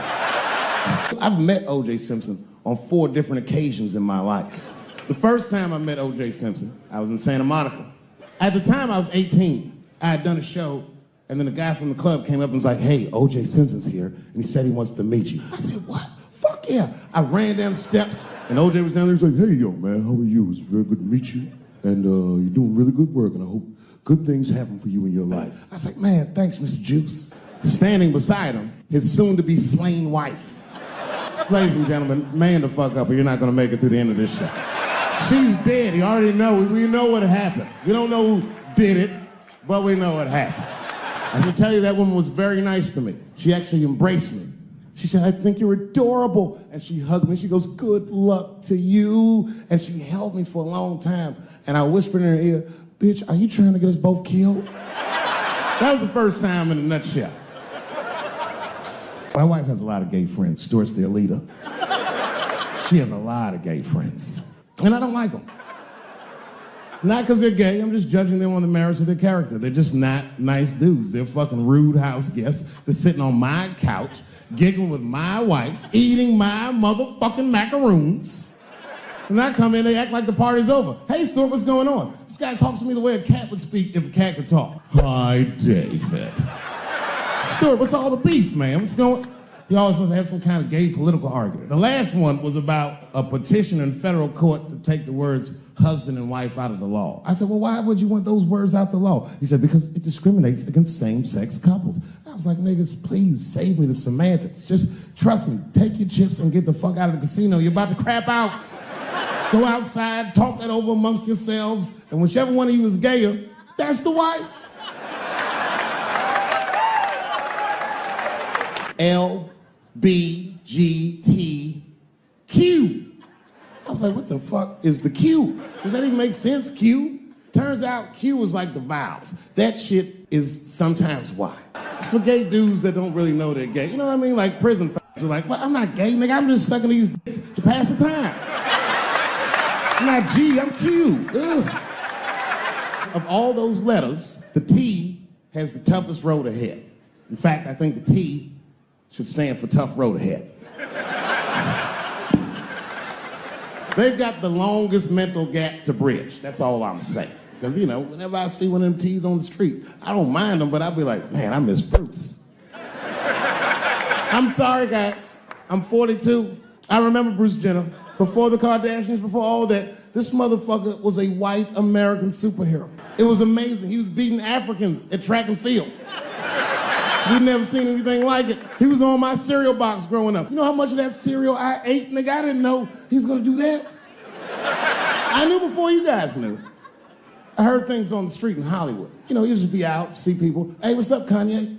I've met O.J. Simpson on 4 different occasions in my life. The first time I met O.J. Simpson, I was in Santa Monica. At the time, I was 18. I had done a show, and then a guy from the club came up and was like, hey, O.J. Simpson's here, and he said he wants to meet you. I said, what? Fuck yeah. I ran down the steps, and O.J. was down there. He was like, hey, yo, man, how are you? It's very good to meet you, and you're doing really good work, and I hope good things happen for you in your life. I was like, man, thanks, Mr. Juice. Standing beside him, his soon-to-be slain wife. Ladies and gentlemen, man the fuck up or you're not gonna make it through the end of this show. She's dead, you already know. We know what happened. We don't know who did it, but we know what happened. I should tell you that woman was very nice to me. She actually embraced me. She said, I think you're adorable. And she hugged me. She goes, good luck to you. And she held me for a long time. And I whispered in her ear, bitch, are you trying to get us both killed? That was the first time in a nutshell. My wife has a lot of gay friends. Stuart's their leader. She has a lot of gay friends. And I don't like them. Not because they're gay, I'm just judging them on the merits of their character. They're just not nice dudes. They're fucking rude house guests. They're sitting on my couch, giggling with my wife, eating my motherfucking macaroons. And I come in, they act like the party's over. Hey, Stuart, what's going on? This guy talks to me the way a cat would speak if a cat could talk. Hi, David. Stuart, what's all the beef, man? What's going on? He always wants to have some kind of gay political argument. The last one was about a petition in federal court to take the words husband and wife out of the law. I said, well, why would you want those words out the law? He said, because it discriminates against same-sex couples. I was like, niggas, please save me the semantics. Just trust me, take your chips and get the fuck out of the casino. You're about to crap out. Just go outside, talk that over amongst yourselves, and whichever one of you is gayer, that's the wife. LBGTQ. I was like, what the fuck is the Q? Does that even make sense, Q? Turns out Q is like the vowels. That shit is sometimes Y. It's for gay dudes that don't really know they're gay. You know what I mean? Like prison f***s are like, well, I'm not gay, nigga. I'm just sucking these dicks to pass the time. I'm not G, I'm Q. Ugh. Of all those letters, the T has the toughest road ahead. In fact, I think the T should stand for tough road ahead. They've got the longest mental gap to bridge. That's all I'm saying. Because, you know, whenever I see one of them T's on the street, I don't mind them, but I'll be like, man, I miss Bruce. I'm sorry, guys. I'm 42. I remember Bruce Jenner. Before the Kardashians, before all that, this motherfucker was a white American superhero. It was amazing. He was beating Africans at track and field. We'd never seen anything like it. He was on my cereal box growing up. You know how much of that cereal I ate, nigga? I didn't know he was gonna do that. I knew before you guys knew. I heard things on the street in Hollywood. You know, you just be out, see people. Hey, what's up, Kanye?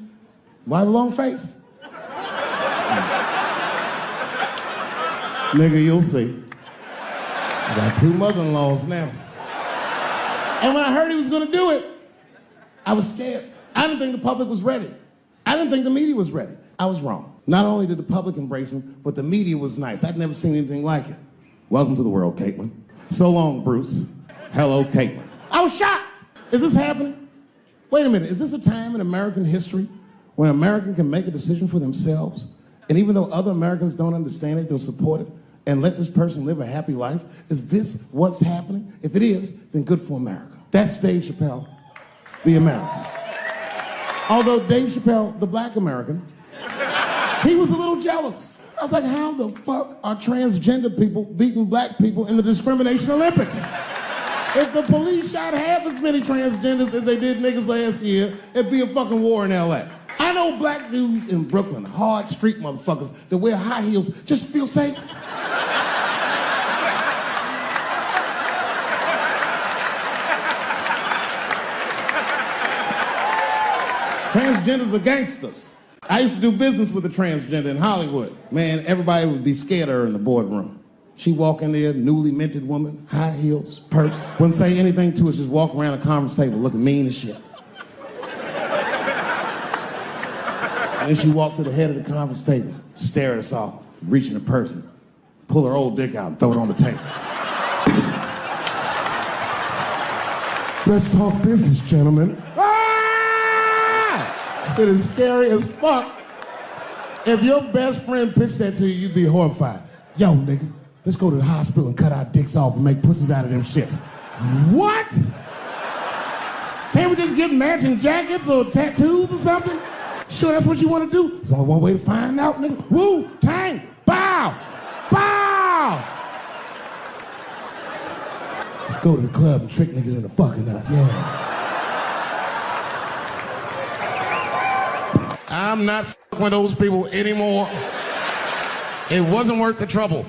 Why the long face? Nigga, you'll see. I got 2 mother-in-laws now. And when I heard he was gonna do it, I was scared. I didn't think the public was ready. I didn't think the media was ready. I was wrong. Not only did the public embrace him, but the media was nice. I'd never seen anything like it. Welcome to the world, Caitlin. So long, Bruce. Hello, Caitlin. I was shocked. Is this happening? Wait a minute, is this a time in American history when an American can make a decision for themselves? And even though other Americans don't understand it, they'll support it and let this person live a happy life? Is this what's happening? If it is, then good for America. That's Dave Chappelle, the American. Although Dave Chappelle, the black American, he was a little jealous. I was like, how the fuck are transgender people beating black people in the discrimination Olympics? If the police shot half as many transgenders as they did niggas last year, it'd be a fucking war in LA. I know black dudes in Brooklyn, hard street motherfuckers that wear high heels just to feel safe. Transgenders are gangsters. I used to do business with a transgender in Hollywood. Man, everybody would be scared of her in the boardroom. She'd walk in there, newly minted woman, high heels, purse. Wouldn't say anything to us, just walk around the conference table looking mean as shit. And then she'd walk to the head of the conference table, stare at us all, reach in her purse, and pull her old dick out and throw it on the table. Let's talk business, gentlemen. Shit is scary as fuck. If your best friend pitched that to you, you'd be horrified. Yo, nigga, let's go to the hospital and cut our dicks off and make pussies out of them shits. What? Can't we just get matching jackets or tattoos or something? Sure, that's what you want to do? There's only one way to find out, nigga. Woo, tang, bow, bow. Let's go to the club and trick niggas into fucking us, yeah. I'm not f***ing with those people anymore. It wasn't worth the trouble.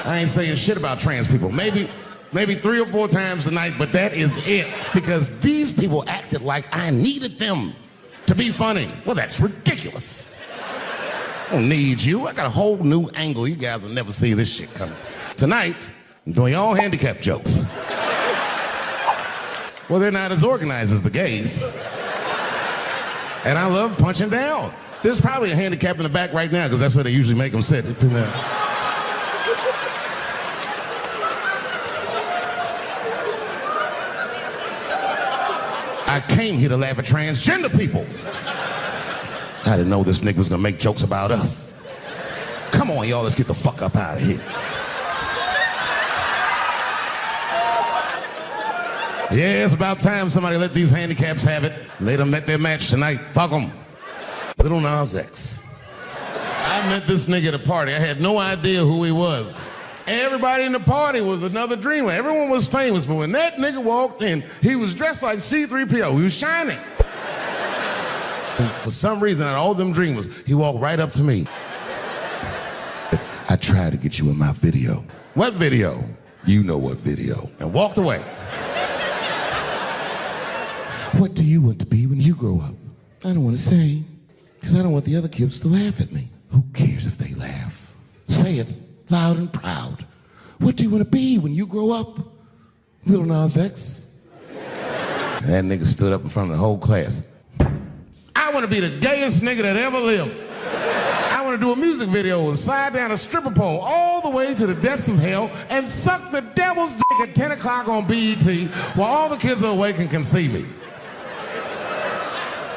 I ain't saying shit about trans people. Maybe 3 or 4 times a night, but that is it. Because these people acted like I needed them to be funny. Well, that's ridiculous. I don't need you. I got a whole new angle. You guys will never see this shit coming. Tonight, I'm doing all handicap jokes. Well, they're not as organized as the gays. And I love punching down. There's probably a handicap in the back right now, because that's where they usually make them sit. I came here to laugh at transgender people. I didn't know this nigga was gonna make jokes about us. Come on, y'all, let's get the fuck up out of here. Yeah, it's about time somebody let these handicaps have it. They done met their match tonight. Fuck them. Little Nas X. I met this nigga at a party. I had no idea who he was. Everybody in the party was another dreamer. Everyone was famous, but when that nigga walked in, he was dressed like C-3PO. He was shining. And for some reason, out of all them dreamers, he walked right up to me. I tried to get you in my video. What video? You know what video. And walked away. What do you want to be when you grow up? I don't want to say, because I don't want the other kids to laugh at me. Who cares if they laugh? Say it loud and proud. What do you want to be when you grow up? Little Nas X. That nigga stood up in front of the whole class. I want to be the gayest nigga that ever lived. I want to do a music video and slide down a stripper pole all the way to the depths of hell and suck the devil's dick at 10 o'clock on BET while all the kids are awake and can see me.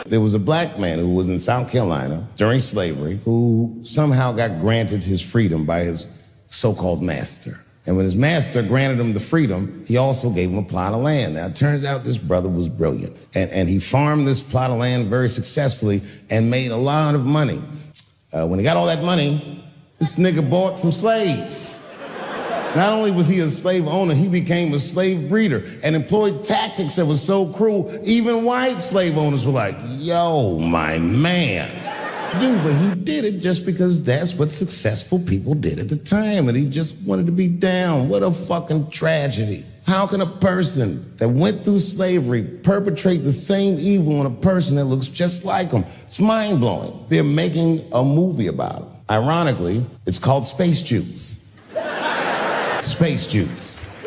There was a black man who was in South Carolina during slavery who somehow got granted his freedom by his so-called master. And when his master granted him the freedom, he also gave him a plot of land. Now, it turns out this brother was brilliant. And he farmed this plot of land very successfully and made a lot of money. When he got all that money, this nigga bought some slaves. Not only was he a slave owner, he became a slave breeder and employed tactics that were so cruel, even white slave owners were like, yo, my man. Dude, but he did it just because that's what successful people did at the time, and he just wanted to be down. What a fucking tragedy. How can a person that went through slavery perpetrate the same evil on a person that looks just like him? It's mind-blowing. They're making a movie about him. Ironically, it's called Space Jews. Space Jews.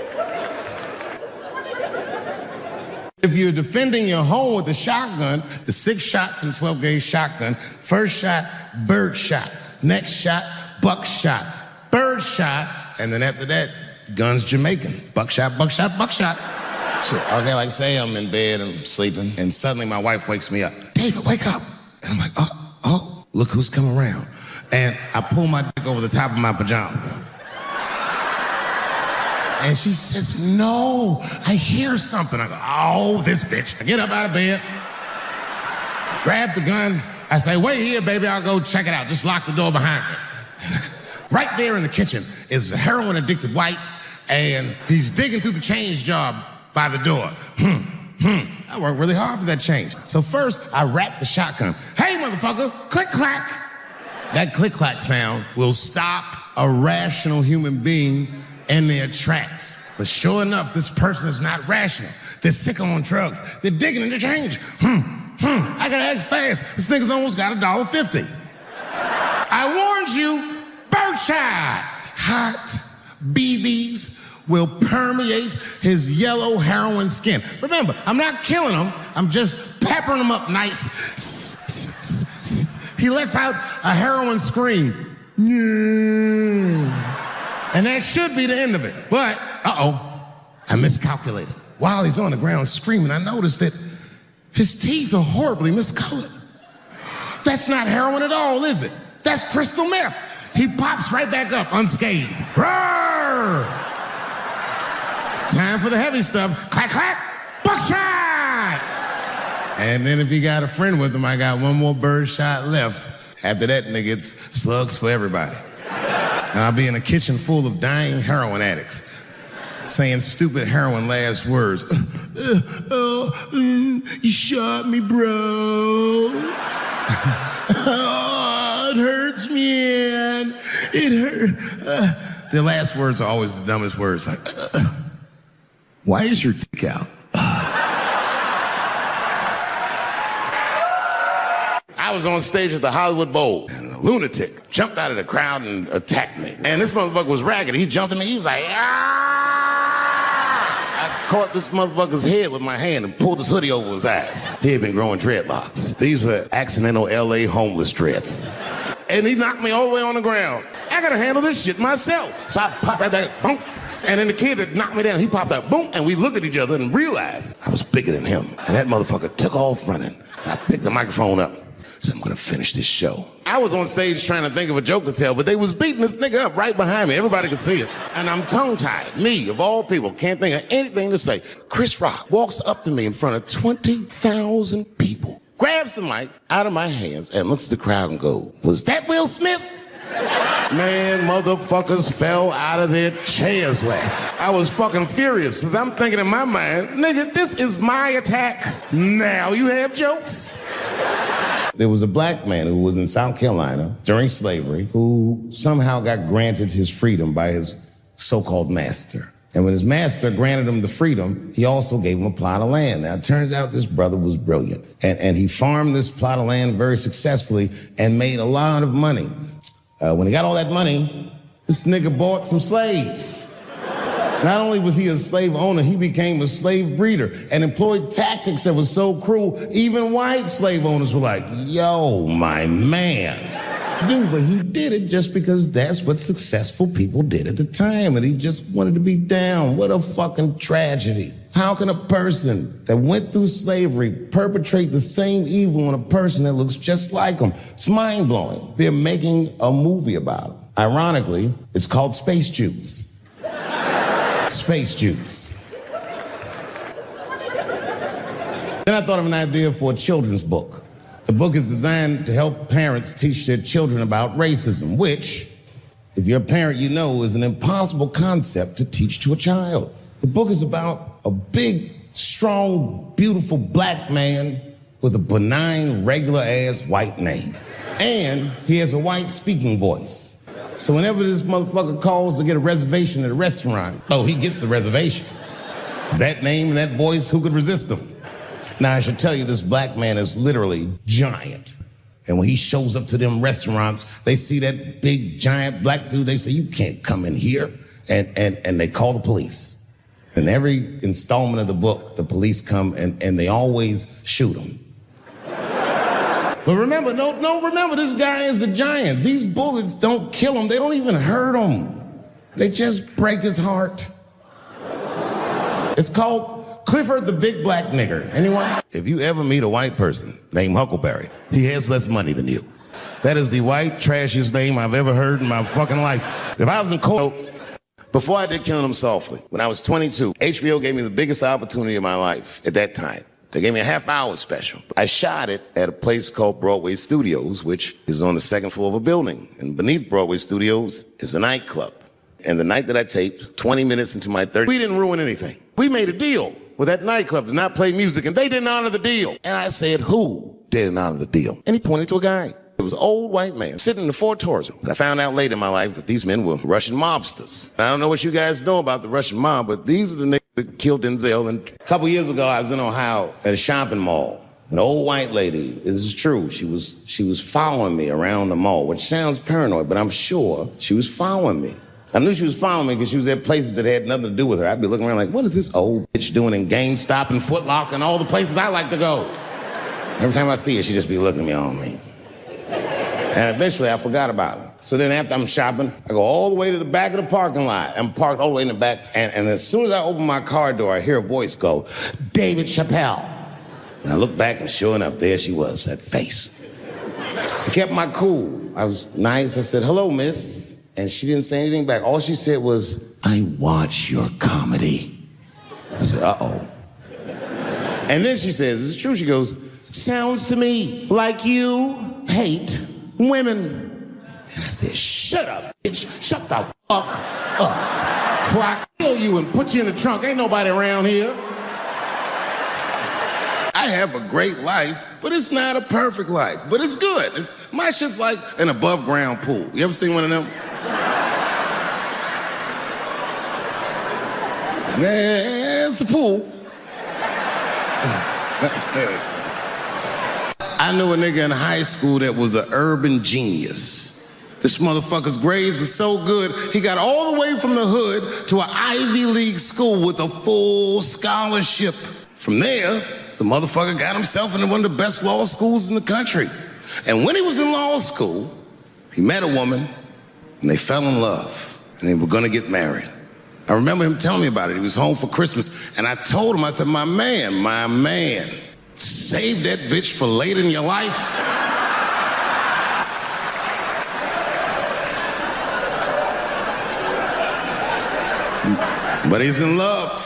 If you're defending your home with a shotgun, the 6 shots in 12-gauge shotgun, first shot, bird shot, next shot, buck shot, bird shot, and then after that, guns Jamaican. Buckshot, buckshot, buckshot. So, okay, like say I'm in bed and sleeping, and suddenly my wife wakes me up. David, wake up. And I'm like, oh, look who's come around. And I pull my dick over the top of my pajamas. And she says, no, I hear something. I go, oh, this bitch. I get up out of bed, grab the gun. I say, wait here, baby, I'll go check it out. Just lock the door behind me. Right there in the kitchen is a heroin-addicted white, and he's digging through the change jar by the door. I worked really hard for that change. So first, I wrapped the shotgun. Hey, motherfucker, click-clack. That click-clack sound will stop a rational human being in their tracks. But sure enough, this person is not rational. They're sick on drugs. They're digging in the change. I gotta act fast. This nigga's almost got $1.50. I warned you, birdshot. Hot BBs will permeate his yellow heroin skin. Remember, I'm not killing him. I'm just peppering him up nice. He lets out a heroin scream. And that should be the end of it. But, I miscalculated. While he's on the ground screaming, I noticed that his teeth are horribly miscolored. That's not heroin at all, is it? That's crystal meth. He pops right back up unscathed. Roar! Time for the heavy stuff. Clack, clack, buckshot! And then if he got a friend with him, I got one more bird shot left. After that, nigga, it's slugs for everybody. And I'll be in a kitchen full of dying heroin addicts, saying stupid heroin last words. You shot me, bro. Oh, it hurts, man. It hurt. The last words are always the dumbest words. Like, why is your dick out? I was on stage at the Hollywood Bowl, and a lunatic jumped out of the crowd and attacked me. And this motherfucker was ragged. He jumped at me. He was like, ah! I caught this motherfucker's head with my hand and pulled his hoodie over his eyes. He had been growing dreadlocks. These were accidental LA homeless dreads. And he knocked me all the way on the ground. I gotta handle this shit myself. So I popped right back, boom. And then the kid that knocked me down, he popped out, boom. And we looked at each other and realized I was bigger than him. And that motherfucker took off running. And I picked the microphone up. So I'm gonna finish this show. I was on stage trying to think of a joke to tell, but they was beating this nigga up right behind me. Everybody could see it. And I'm tongue-tied. Me, of all people, can't think of anything to say. Chris Rock walks up to me in front of 20,000 people, grabs the mic out of my hands, and looks at the crowd and goes, "Was that Will Smith?" Man, motherfuckers fell out of their chairs laughing. I was fucking furious, because I'm thinking in my mind, nigga, this is my attack. Now you have jokes? There was a black man who was in South Carolina during slavery who somehow got granted his freedom by his so-called master. And when his master granted him the freedom, he also gave him a plot of land. Now, it turns out this brother was brilliant. And he farmed this plot of land very successfully and made a lot of money. When he got all that money, this nigga bought some slaves. Not only was he a slave owner, he became a slave breeder and employed tactics that were so cruel, even white slave owners were like, yo, my man. Dude, but he did it just because that's what successful people did at the time, and he just wanted to be down. What a fucking tragedy. How can a person that went through slavery perpetrate the same evil on a person that looks just like him? It's mind-blowing. They're making a movie about him. Ironically, it's called Space Jews. Space Jews. Then I thought of an idea for a children's book. The book is designed to help parents teach their children about racism, which, if you're a parent, you know is an impossible concept to teach to a child. The book is about a big, strong, beautiful black man with a benign, regular-ass white name. And he has a white speaking voice. So whenever this motherfucker calls to get a reservation at a restaurant, he gets the reservation. That name and that voice, who could resist him? Now, I should tell you, this black man is literally giant. And when he shows up to them restaurants, they see that big, giant black dude, they say, you can't come in here. And they call the police. In every installment of the book, the police come and they always shoot him. But remember, remember, this guy is a giant. These bullets don't kill him. They don't even hurt him. They just break his heart. It's called Clifford the Big Black Nigger. Anyone? If you ever meet a white person named Huckleberry, he has less money than you. That is the white, trashiest name I've ever heard in my fucking life. If I was in court, before I did Killing Them Softly, when I was 22, HBO gave me the biggest opportunity of my life at that time. They gave me a half-hour special. I shot it at a place called Broadway Studios, which is on the second floor of a building. And beneath Broadway Studios is a nightclub. And the night that I taped, 20 minutes into my 30, we didn't ruin anything. We made a deal with that nightclub to not play music, and they didn't honor the deal. And I said, who didn't honor the deal? And he pointed to a guy. It was an old white man sitting in the Ford Taurus. But I found out later in my life that these men were Russian mobsters. And I don't know what you guys know about the Russian mob, but these are the niggas that killed Denzel. And a couple years ago, I was in Ohio at a shopping mall. An old white lady, this is true, she was following me around the mall, which sounds paranoid, but I'm sure she was following me. I knew she was following me because she was at places that had nothing to do with her. I'd be looking around like, what is this old bitch doing in GameStop and Foot Locker and all the places I like to go? Every time I see her, she'd just be looking at me all mean. And eventually, I forgot about her. So then after I'm shopping, I go all the way to the back of the parking lot. I'm parked all the way in the back. And as soon as I open my car door, I hear a voice go, David Chappelle. And I look back, and sure enough, there she was, that face. I kept my cool. I was nice. I said, hello, miss. And she didn't say anything back. All she said was, I watch your comedy. I said, uh-oh. And then she says, it's true. She goes, it sounds to me like you hate women. And I said, shut up, bitch. Shut the fuck up. Before I kill you and put you in the trunk. Ain't nobody around here. I have a great life, but it's not a perfect life. But it's good. My shit's like an above ground pool. You ever seen one of them? Yeah, it's a pool. I knew a nigga in high school that was an urban genius. This motherfucker's grades were so good, he got all the way from the hood to an Ivy League school with a full scholarship. From there, the motherfucker got himself into one of the best law schools in the country. And when he was in law school, he met a woman, and they fell in love, and they were gonna get married. I remember him telling me about it. He was home for Christmas, and I told him, I said, my man, save that bitch for later in your life. But he's in love.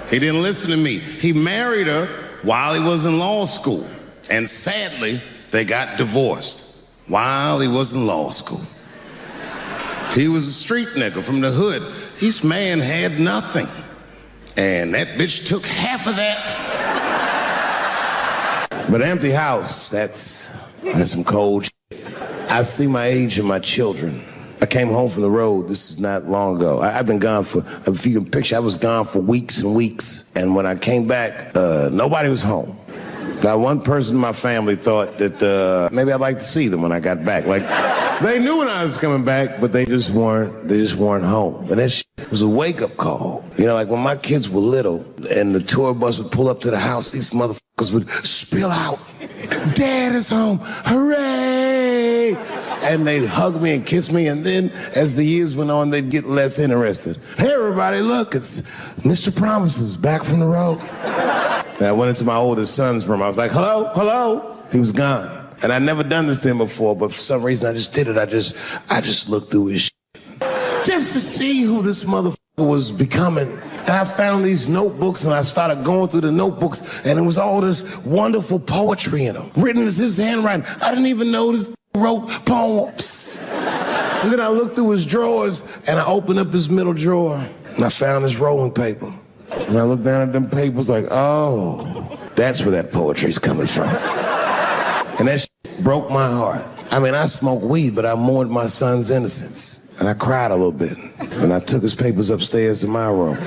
He didn't listen to me. He married her while he was in law school. And sadly, they got divorced while he was in law school. He was a street nigga from the hood. This man had nothing. And that bitch took half of that. But an empty house, that's some cold shit. I see my age in my children. I came home from the road, this is not long ago. I've been gone for, if you can picture, I was gone for weeks and weeks. And when I came back, nobody was home. Now, one person in my family thought that maybe I'd like to see them when I got back. Like, they knew when I was coming back, but they just weren't home. And that shit was a wake-up call. You know, like when my kids were little and the tour bus would pull up to the house, these motherfuckers would spill out. Dad is home, hooray! And they'd hug me and kiss me, and then as the years went on, they'd get less interested. Hey, everybody, look, it's Mr. Promises back from the road. And I went into my oldest son's room. I was like, hello? He was gone. And I'd never done this to him before, but for some reason I just did it. I just looked through his shit just to see who this motherfucker was becoming. And I found these notebooks, and I started going through the notebooks, and it was all this wonderful poetry in them, written as his handwriting. I didn't even know this wrote poems. And then I looked through his drawers, and I opened up his middle drawer, and I found this rolling paper. And I looked down at them papers like, oh, that's where that poetry's coming from. And that shit broke my heart. I mean, I smoked weed, but I mourned my son's innocence. And I cried a little bit. And I took his papers upstairs to my room,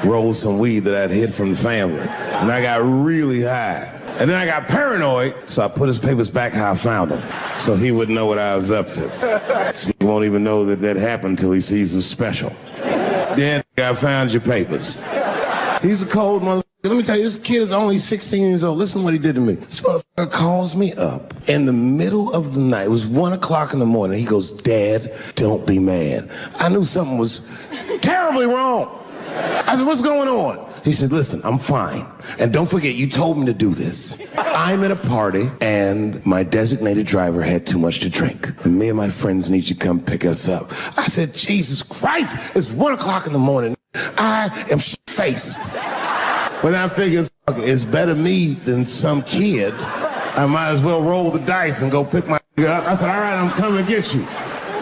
rolled some weed that I'd hid from the family. And I got really high. And then I got paranoid, so I put his papers back how I found them, so he wouldn't know what I was up to. So he won't even know that happened until he sees the special. Yeah, I found your papers. He's a cold motherfucker. Let me tell you, this kid is only 16 years old. Listen to what he did to me. This motherfucker calls me up in the middle of the night. It was 1 o'clock in the morning. He goes, Dad, don't be mad. I knew something was terribly wrong. I said, what's going on? He said, listen, I'm fine. And don't forget, you told me to do this. I'm at a party, and my designated driver had too much to drink. And me and my friends need you to come pick us up. I said, Jesus Christ, it's 1 o'clock in the morning. I am faced. But I figured, is better me than some kid, I might as well roll the dice and go pick my up. I said, all right, I'm coming to get you.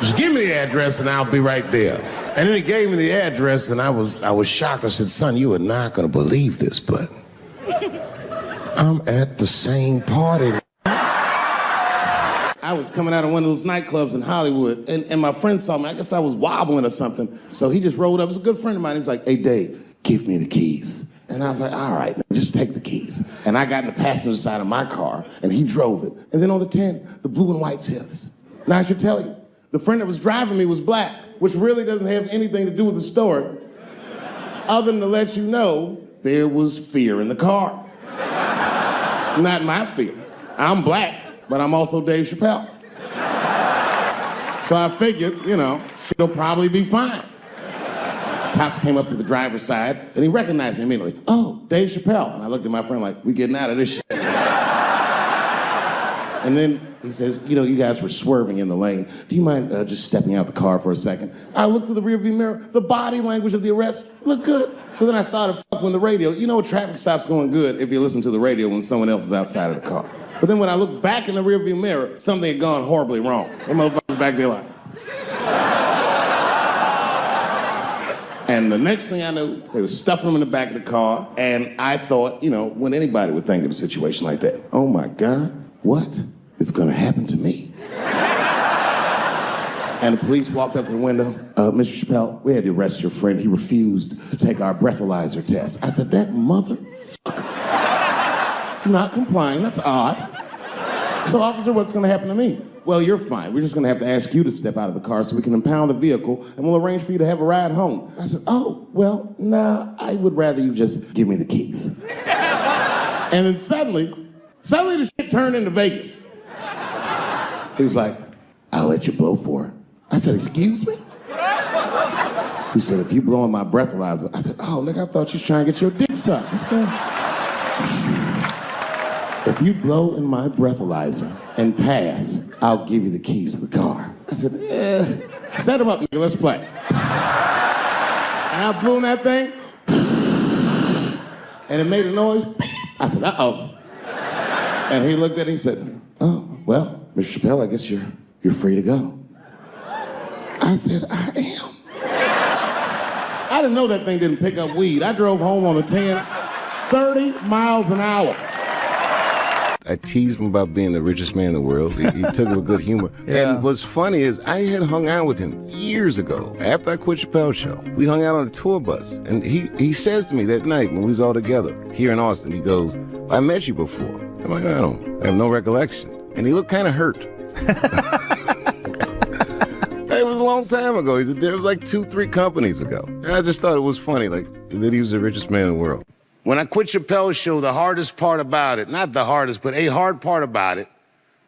Just give me the address and I'll be right there. And then he gave me the address and I was shocked. I said, son, you are not going to believe this, but I'm at the same party. I was coming out of one of those nightclubs in Hollywood, and my friend saw me. I guess I was wobbling or something. So he just rolled up. It was a good friend of mine. He was like, hey, Dave, give me the keys. And I was like, all right, just take the keys. And I got in the passenger side of my car, and he drove it. And then on the 10, the blue and whites hit us. Now, I should tell you, the friend that was driving me was black, which really doesn't have anything to do with the story, other than to let you know there was fear in the car. Not my fear. I'm black. But I'm also Dave Chappelle. So I figured, she'll probably be fine. Cops came up to the driver's side, and he recognized me immediately. Oh, Dave Chappelle. And I looked at my friend like, we getting out of this shit. And then he says, you guys were swerving in the lane. Do you mind just stepping out the car for a second? I looked through the rearview mirror. The body language of the arrest looked good. So then I started fucking with the radio. You know, traffic stops going good if you listen to the radio when someone else is outside of the car. But then when I looked back in the rearview mirror, something had gone horribly wrong. Them motherfuckers back there like. And the next thing I knew, they were stuffing them in the back of the car, and I thought, when anybody would think of a situation like that, oh my God, what is gonna happen to me? And the police walked up to the window. Mr. Chappelle, we had to arrest your friend. He refused to take our breathalyzer test. I said, that motherfucker. Not complying, that's odd. So, officer, what's gonna happen to me? Well, you're fine. We're just gonna have to ask you to step out of the car so we can impound the vehicle, and we'll arrange for you to have a ride home. I said, oh, well, nah, I would rather you just give me the keys. And then suddenly the shit turned into Vegas. He was like, I'll let you blow for it. I said, excuse me? He said, if you blow in my breathalyzer. I said, oh, nigga, I thought you was trying to get your dick sucked. Let's go. If you blow in my breathalyzer and pass, I'll give you the keys to the car. I said, set him up, nigga, let's play. And I blew in that thing, and it made a noise. I said, uh-oh. And he looked at it and he said, oh, well, Mr. Chappelle, I guess you're free to go. I said, I am. I didn't know that thing didn't pick up weed. I drove home on the 10, 30 miles an hour. I teased him about being the richest man in the world. He took it with good humor. Yeah. And what's funny is I had hung out with him years ago after I quit Chappelle's show. We hung out on a tour bus. And he says to me that night when we was all together here in Austin, he goes, I met you before. I'm like, I have no recollection. And he looked kind of hurt. It was a long time ago. He said, there was like 2-3 companies ago. And I just thought it was funny, like, that he was the richest man in the world. When I quit Chappelle's show, the hardest part about it, not the hardest, but a hard part about it,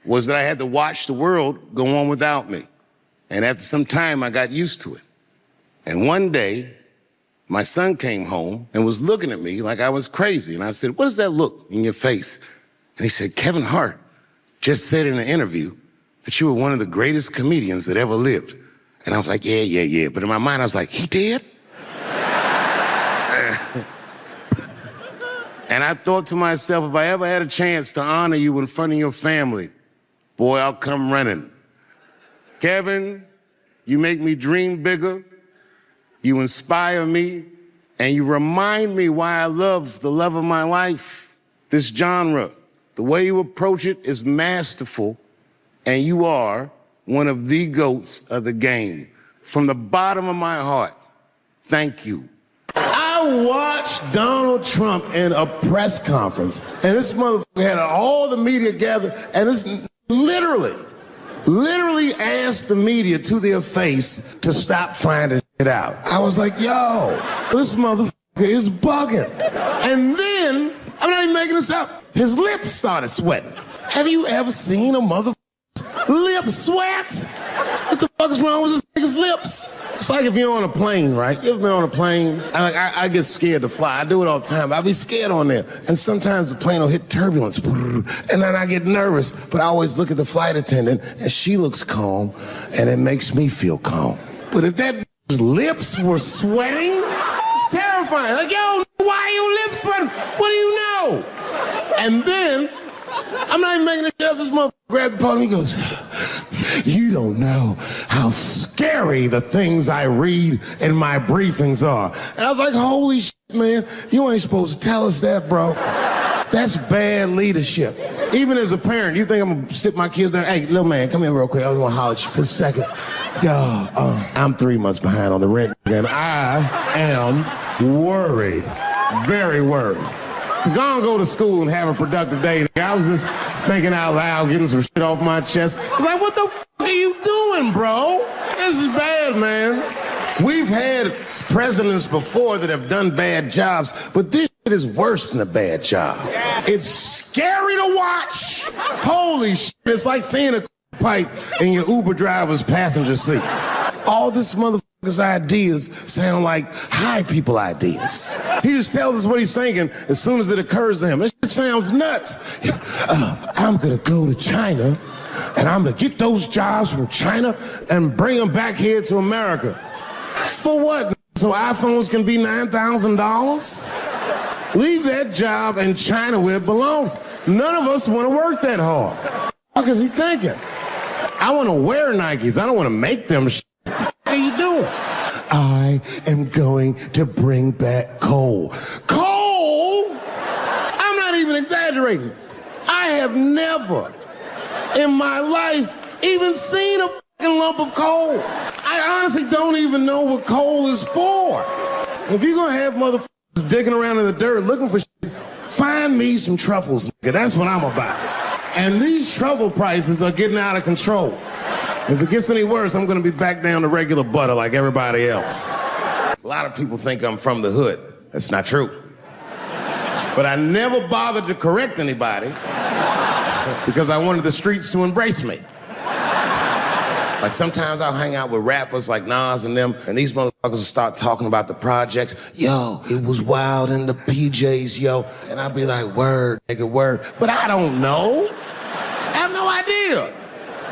was that I had to watch the world go on without me. And after some time, I got used to it. And one day, my son came home and was looking at me like I was crazy. And I said, what does that look in your face? And he said, Kevin Hart just said in an interview that you were one of the greatest comedians that ever lived. And I was like, yeah. But in my mind, I was like, he did? And I thought to myself, if I ever had a chance to honor you in front of your family, boy, I'll come running. Kevin, you make me dream bigger, you inspire me, and you remind me why I love the love of my life, this genre. The way you approach it is masterful, and you are one of the GOATs of the game. From the bottom of my heart, thank you. I watched Donald Trump in a press conference, and this motherfucker had all the media gathered, and this literally asked the media to their face to stop finding it out. I was like, yo, this motherfucker is bugging. And then, I'm not even making this up, his lips started sweating. Have you ever seen a motherfucker's lip sweat? What the fuck is wrong with this nigga's lips? It's like if you're on a plane, right? You ever been on a plane? I get scared to fly. I do it all the time. I be scared on there. And sometimes the plane will hit turbulence. And then I get nervous. But I always look at the flight attendant, and she looks calm, and it makes me feel calm. But if that lips were sweating, it's terrifying. Like, yo, why are your lips sweating? What do you know? go. And then, I'm not even making this shit up, this motherfucker grabbed the podium, he goes, you don't know how scary the things I read in my briefings are. And I was like, holy shit, man, you ain't supposed to tell us that, bro. That's bad leadership. Even as a parent, you think I'm gonna sit my kids there, hey, little man, come here real quick, I just wanna holler at you for a second. Yo, I'm 3 months behind on the rent, and I am worried, very worried. Go to school and have a productive day. I was just thinking out loud, getting some shit off my chest. Like, what the f*** are you doing, bro? This is bad, man. We've had presidents before that have done bad jobs, but this shit is worse than a bad job. It's scary to watch. Holy shit, it's like seeing a pipe in your Uber driver's passenger seat. All this motherfucker's ideas sound like high people ideas. He just tells us what he's thinking as soon as it occurs to him. This shit sounds nuts. I'm gonna go to China and I'm gonna get those jobs from China and bring them back here to America. For what? So iPhones can be $9,000? Leave that job in China where it belongs. None of us want to work that hard. What is he thinking? I want to wear Nikes. I don't want to make them. What are you doing? I am going to bring back coal. Coal? I'm not even exaggerating. I have never in my life even seen a fucking lump of coal. I honestly don't even know what coal is for. If you're going to have motherfuckers digging around in the dirt looking for shit, find me some truffles, nigga. That's what I'm about. And these truffle prices are getting out of control. If it gets any worse, I'm gonna be back down to regular butter like everybody else. A lot of people think I'm from the hood. That's not true. But I never bothered to correct anybody because I wanted the streets to embrace me. Like sometimes I'll hang out with rappers like Nas and them, and these motherfuckers will start talking about the projects. Yo, it was wild in the PJs, yo. And I'll be like, word, nigga, word. But I don't know. I have no idea.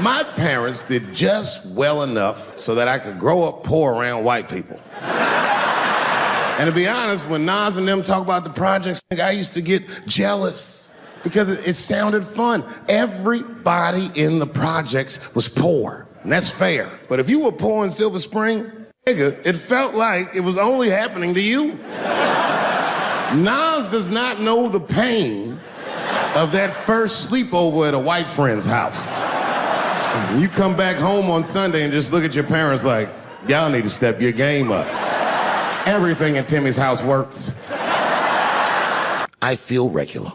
My parents did just well enough so that I could grow up poor around white people. And to be honest, when Nas and them talk about the projects, I used to get jealous because it sounded fun. Everybody in the projects was poor, and that's fair. But if you were poor in Silver Spring, nigga, it felt like it was only happening to you. Nas does not know the pain of that first sleepover at a white friend's house. You come back home on Sunday and just look at your parents like, y'all need to step your game up. Everything in Timmy's house works. I feel regular.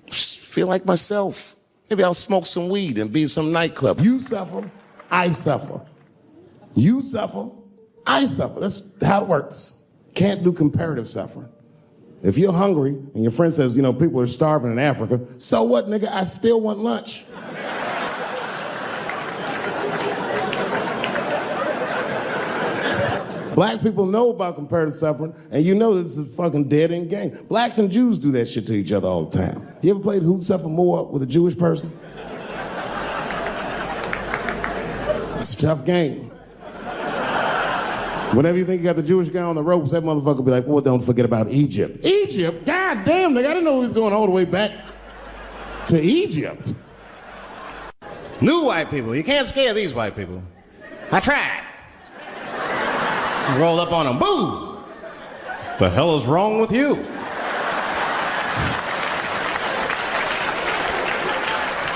Feel like myself. Maybe I'll smoke some weed and be in some nightclub. You suffer, I suffer. You suffer, I suffer. That's how it works. Can't do comparative suffering. If you're hungry and your friend says, you know, people are starving in Africa, so what, nigga? I still want lunch. Black people know about comparative suffering, and you know this is a fucking dead-end game. Blacks and Jews do that shit to each other all the time. You ever played Who'd Suffer More with a Jewish person? It's a tough game. Whenever you think you got the Jewish guy on the ropes, that motherfucker will be like, well, don't forget about Egypt. Egypt? God damn, nigga, I didn't know he was going all the way back to Egypt. New white people. You can't scare these white people. I tried. Roll up on them. Boo! The hell is wrong with you?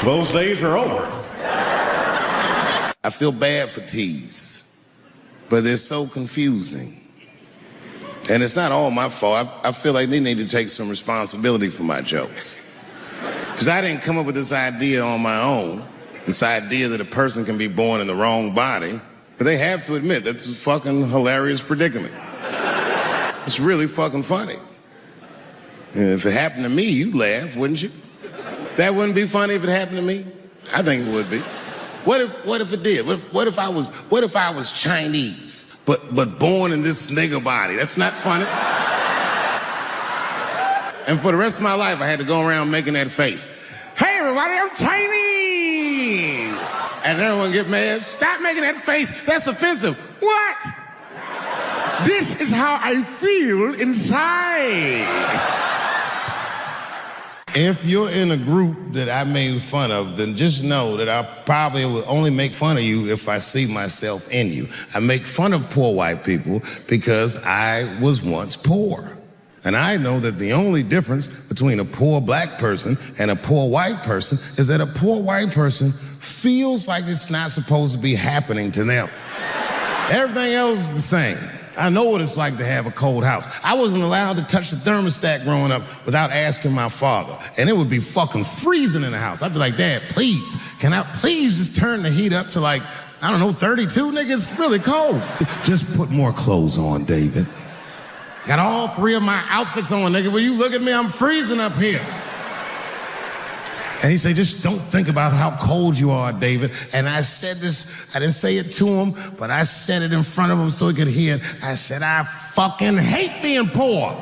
Those days are over. I feel bad for teas, but they're so confusing. And it's not all my fault. I feel like they need to take some responsibility for my jokes. Because I didn't come up with this idea on my own, this idea that a person can be born in the wrong body. But they have to admit, that's a fucking hilarious predicament. It's really fucking funny. And if it happened to me, you'd laugh, wouldn't you? That wouldn't be funny if it happened to me? I think it would be. What if it did? What if I was Chinese, but born in this nigga body? That's not funny. And for the rest of my life, I had to go around making that face. Hey everybody, I'm Chinese! And everyone get mad. Stop making that face. That's offensive. What? This is how I feel inside. If you're in a group that I made fun of, then just know that I probably will only make fun of you if I see myself in you. I make fun of poor white people because I was once poor. And I know that the only difference between a poor black person and a poor white person is that a poor white person feels like it's not supposed to be happening to them. Everything else is the same. I know what it's like to have a cold house. I wasn't allowed to touch the thermostat growing up without asking my father. And it would be fucking freezing in the house. I'd be like, Dad, please, can I please just turn the heat up to like, I don't know, 32? Nigga, it's really cold. Just put more clothes on, David. Got all 3 of my outfits on, nigga. When you look at me, I'm freezing up here. And he said, just don't think about how cold you are, David. And I said this, I didn't say it to him, but I said it in front of him so he could hear it. I said, I fucking hate being poor.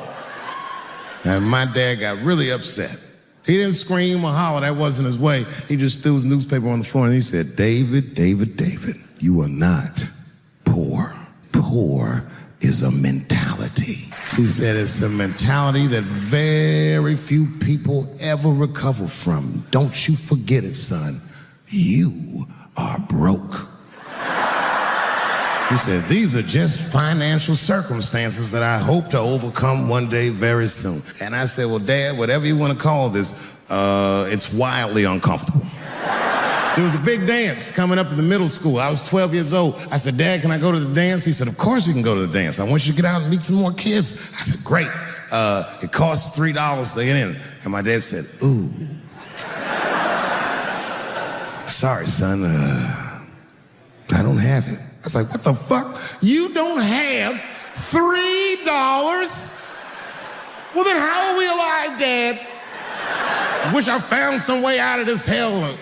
And my dad got really upset. He didn't scream or holler, that wasn't his way. He just threw his newspaper on the floor and he said, David, David, David, you are not poor. Poor is a mentality. He said it's a mentality that very few people ever recover from. Don't you forget it, son. You are broke. He said, these are just financial circumstances that I hope to overcome one day very soon. And I said, well, Dad, whatever you want to call this, it's wildly uncomfortable. There was a big dance coming up in the middle school. I was 12 years old. I said, Dad, can I go to the dance? He said, of course you can go to the dance. I want you to get out and meet some more kids. I said, great. It costs $3 to get in. And my dad said, ooh. Sorry, son. I don't have it. I was like, what the fuck? You don't have $3? Well, then how are we alive, Dad? I wish I found some way out of this hell.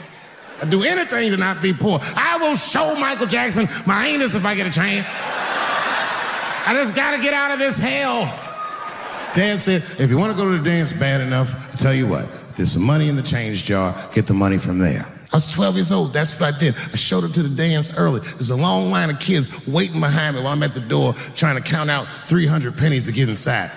I'd do anything to not be poor. I will show Michael Jackson my anus if I get a chance. I just gotta get out of this hell. Dad said, if you want to go to the dance bad enough, I'll tell you what, there's some money in the change jar, get the money from there. I was 12 years old, that's what I did. I showed up to the dance early. There's a long line of kids waiting behind me while I'm at the door trying to count out 300 pennies to get inside.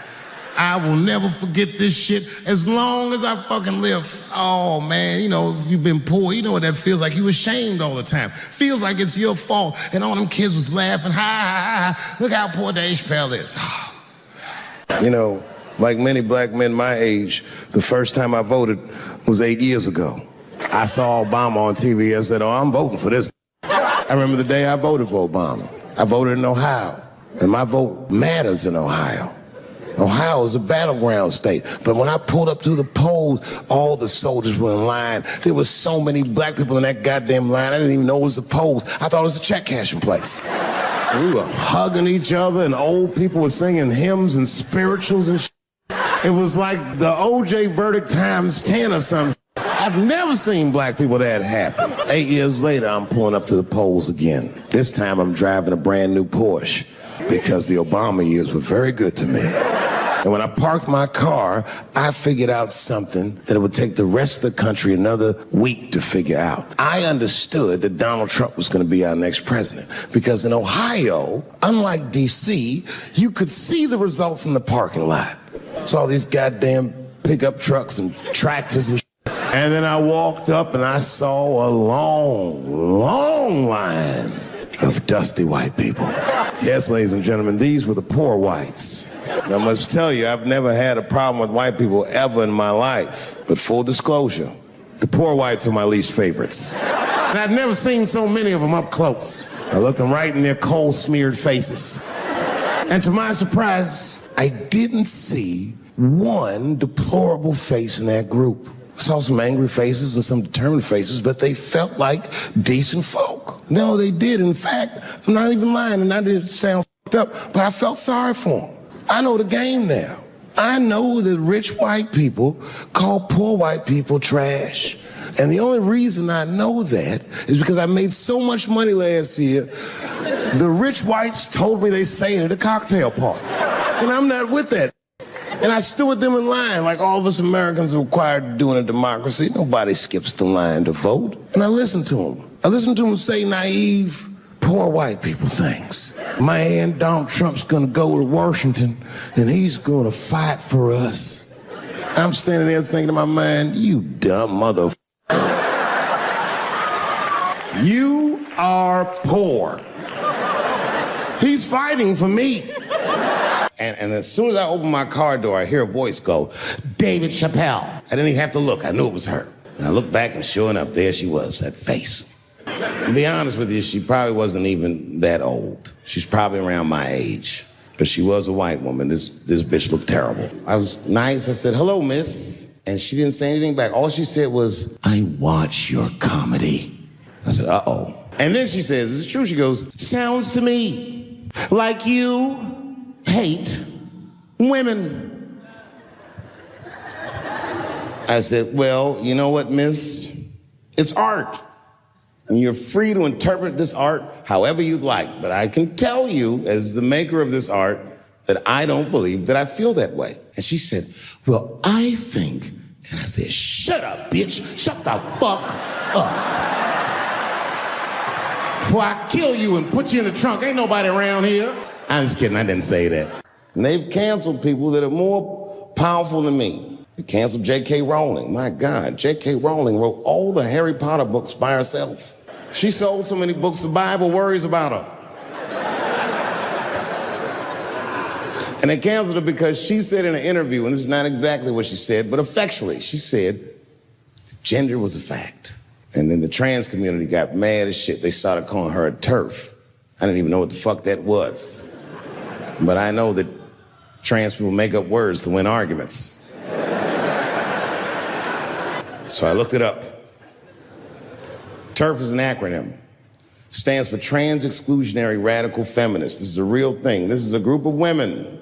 I will never forget this shit as long as I fucking live. Oh, man, you know, if you've been poor, you know what that feels like. You ashamed all the time. Feels like it's your fault. And all them kids was laughing, ha, ha, ha. Look how poor Dave Chappelle is. You know, like many black men my age, the first time I voted was 8 years ago. I saw Obama on TV and said, oh, I'm voting for this. I remember the day I voted for Obama. I voted in Ohio, and my vote matters in Ohio. Ohio is a battleground state. But when I pulled up to the polls, all the soldiers were in line. There were so many black people in that goddamn line, I didn't even know it was the polls. I thought it was a check cashing place. We were hugging each other, and old people were singing hymns and spirituals and shit. It was like the OJ verdict times 10 or something. I've never seen black people that happy. 8 years later, I'm pulling up to the polls again. This time, I'm driving a brand new Porsche because the Obama years were very good to me. And when I parked my car, I figured out something that it would take the rest of the country another week to figure out. I understood that Donald Trump was going to be our next president because in Ohio, unlike D.C., you could see the results in the parking lot. Saw these goddamn pickup trucks and tractors and shit. And then I walked up and I saw a long, long line of dusty white people. Yes, ladies and gentlemen, these were the poor whites. And I must tell you, I've never had a problem with white people ever in my life. But full disclosure, the poor whites are my least favorites. And I've never seen so many of them up close. I looked them right in their coal-smeared faces. And to my surprise, I didn't see one deplorable face in that group. I saw some angry faces and some determined faces, but they felt like decent folk. No, they did. In fact, I'm not even lying, and I didn't sound f***ed up, but I felt sorry for them. I know the game now. I know that rich white people call poor white people trash. And the only reason I know that is because I made so much money last year, the rich whites told me they say it at a cocktail party. And I'm not with that. And I stood with them in line like all of us Americans are required to do in a democracy. Nobody skips the line to vote. And I listened to them. I listened to them say naive, poor white people things. Man, Donald Trump's gonna go to Washington and he's gonna fight for us. I'm standing there thinking to my mind, you dumb motherfucker. You are poor. He's fighting for me. And as soon as I open my car door, I hear a voice go, David Chappelle. I didn't even have to look. I knew it was her. And I looked back, and sure enough, there she was, that face. To be honest with you, she probably wasn't even that old. She's probably around my age. But she was a white woman. This bitch looked terrible. I was nice. I said, hello, miss. And she didn't say anything back. All she said was, I watch your comedy. I said, uh-oh. And then she says, is it true? She goes, it sounds to me like you hate women. I said, well, you know what, miss? It's art. And you're free to interpret this art however you'd like. But I can tell you, as the maker of this art, that I don't believe that I feel that way. And she said, well, I think. And I said, shut up, bitch. Shut the fuck up. Before I kill you and put you in the trunk, ain't nobody around here. I'm just kidding, I didn't say that. And they've canceled people that are more powerful than me. They canceled J.K. Rowling. My God, J.K. Rowling wrote all the Harry Potter books by herself. She sold so many books, the Bible worries about her. And they canceled her because she said in an interview, and this is not exactly what she said, but effectually, she said gender was a fact. And then the trans community got mad as shit. They started calling her a TERF. I didn't even know what the fuck that was. But I know that trans people make up words to win arguments. So I looked it up. TERF is an acronym. Stands for Trans Exclusionary Radical Feminists. This is a real thing. This is a group of women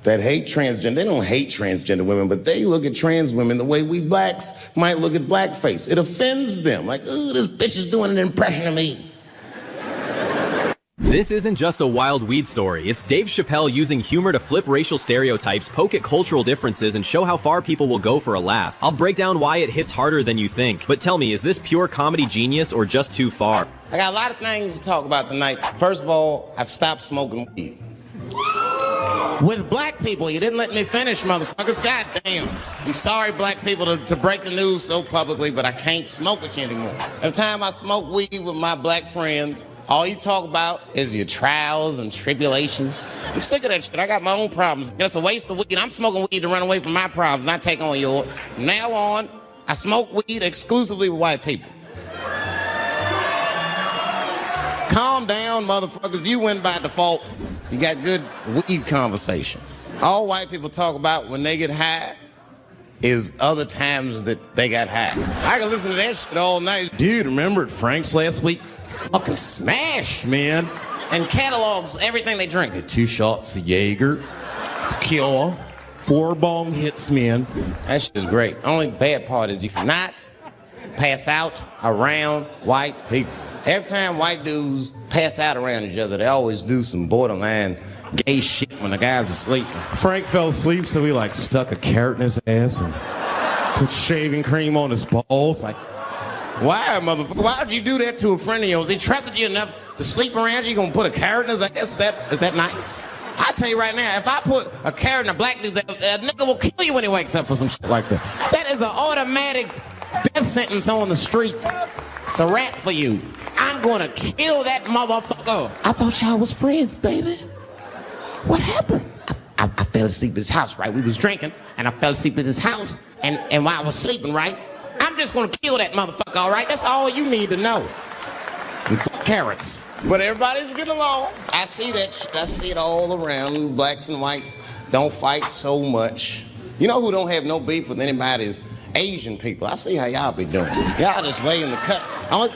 that hate transgender. They don't hate transgender women, but they look at trans women the way we blacks might look at blackface. It offends them. Like, ooh, this bitch is doing an impression of me. This isn't just a wild weed story. It's Dave Chappelle using humor to flip racial stereotypes, poke at cultural differences, and show how far people will go for a laugh. I'll break down why it hits harder than you think. But tell me, is this pure comedy genius or just too far? I got a lot of things to talk about tonight. First of all, I've stopped smoking weed. With black people, you didn't let me finish, motherfuckers. Goddamn. I'm sorry, black people, to break the news so publicly, but I can't smoke with you anymore. Every time I smoke weed with my black friends, all you talk about is your trials and tribulations. I'm sick of that shit. I got my own problems. That's a waste of weed. I'm smoking weed to run away from my problems, not take on yours. From now on, I smoke weed exclusively with white people. Calm down, motherfuckers. You win by default. You got good weed conversation. All white people talk about when they get high is other times that they got high. I can listen to that shit all night. Dude, remember at Frank's last week? It's fucking smashed, man. And catalogs everything they drink. 2 shots of Jaeger, tequila, 4 bong hits, man. That shit is great. Only bad part is you cannot pass out around white people. Every time white dudes pass out around each other, they always do some borderline gay shit when the guy's asleep. Frank fell asleep, so he like stuck a carrot in his ass and put shaving cream on his balls. Like, why, motherfucker? Why would you do that to a friend of yours? He trusted you enough to sleep around you. You gonna put a carrot in his ass? Is that nice? I tell you right now, if I put a carrot in a black dude's ass, a nigga will kill you when he wakes up for some shit like that. That is an automatic death sentence on the street. It's a rap for you. I'm gonna kill that motherfucker. I thought y'all was friends, baby. What happened? I fell asleep at his house, right? We was drinking, and I fell asleep at his house, and while I was sleeping, right? I'm just gonna kill that motherfucker, all right? That's all you need to know. And fuck carrots. But everybody's getting along. I see that shit. I see it all around. Blacks and whites don't fight so much. You know who don't have no beef with anybody is Asian people. I see how y'all be doing. Y'all just lay in the cut. Only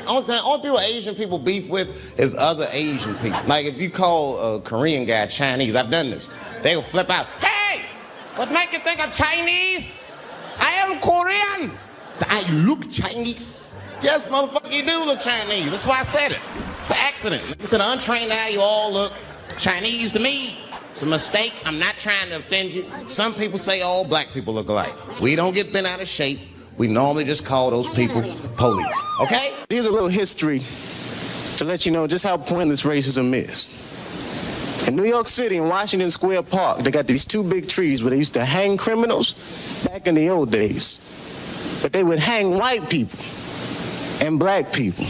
people Asian people beef with is other Asian people. Like if you call a Korean guy Chinese, I've done this. They will flip out. Hey, what make you think I'm Chinese? I am Korean. I look Chinese. Yes, motherfucker, you do look Chinese. That's why I said it. It's an accident. Look to the untrained eye, you all look Chinese to me. It's a mistake. I'm not trying to offend you. Some people say all black people look alike. We don't get bent out of shape. We normally just call those people police. Okay? Here's a little history to let you know just how pointless racism is. In New York City, in Washington Square Park, they got these two big trees where they used to hang criminals back in the old days. But they would hang white people and black people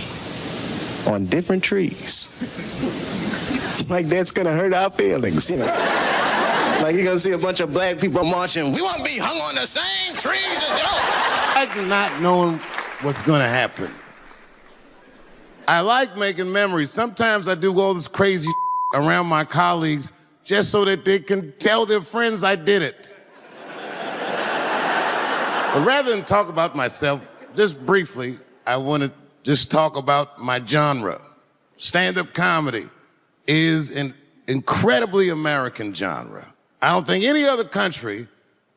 on different trees. Like that's gonna hurt our feelings, you know. Like you're gonna see a bunch of black people marching, we wanna be hung on the same trees as y'all. I do not know what's gonna happen. I like making memories. Sometimes I do all this crazy around my colleagues just so that they can tell their friends I did it. But rather than talk about myself, just briefly, I want to just talk about my genre. Stand-up comedy is an incredibly American genre. I don't think any other country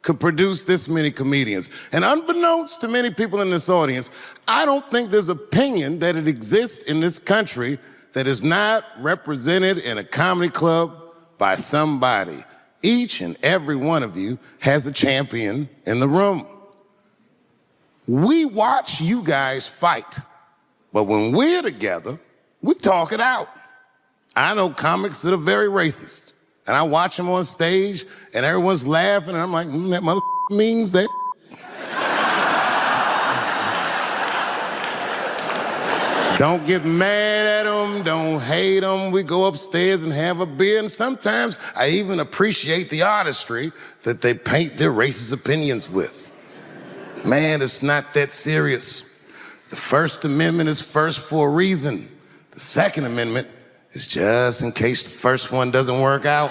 could produce this many comedians. And unbeknownst to many people in this audience, I don't think there's opinion that it exists in this country that is not represented in a comedy club by somebody. Each and every one of you has a champion in the room. We watch you guys fight, but when we're together, we talk it out. I know comics that are very racist, and I watch them on stage, and everyone's laughing, and I'm like, that mother means that. Don't get mad at them, don't hate them. We go upstairs and have a beer, and sometimes I even appreciate the artistry that they paint their racist opinions with. Man, it's not that serious. The First Amendment is first for a reason. The Second Amendment is just in case the first one doesn't work out.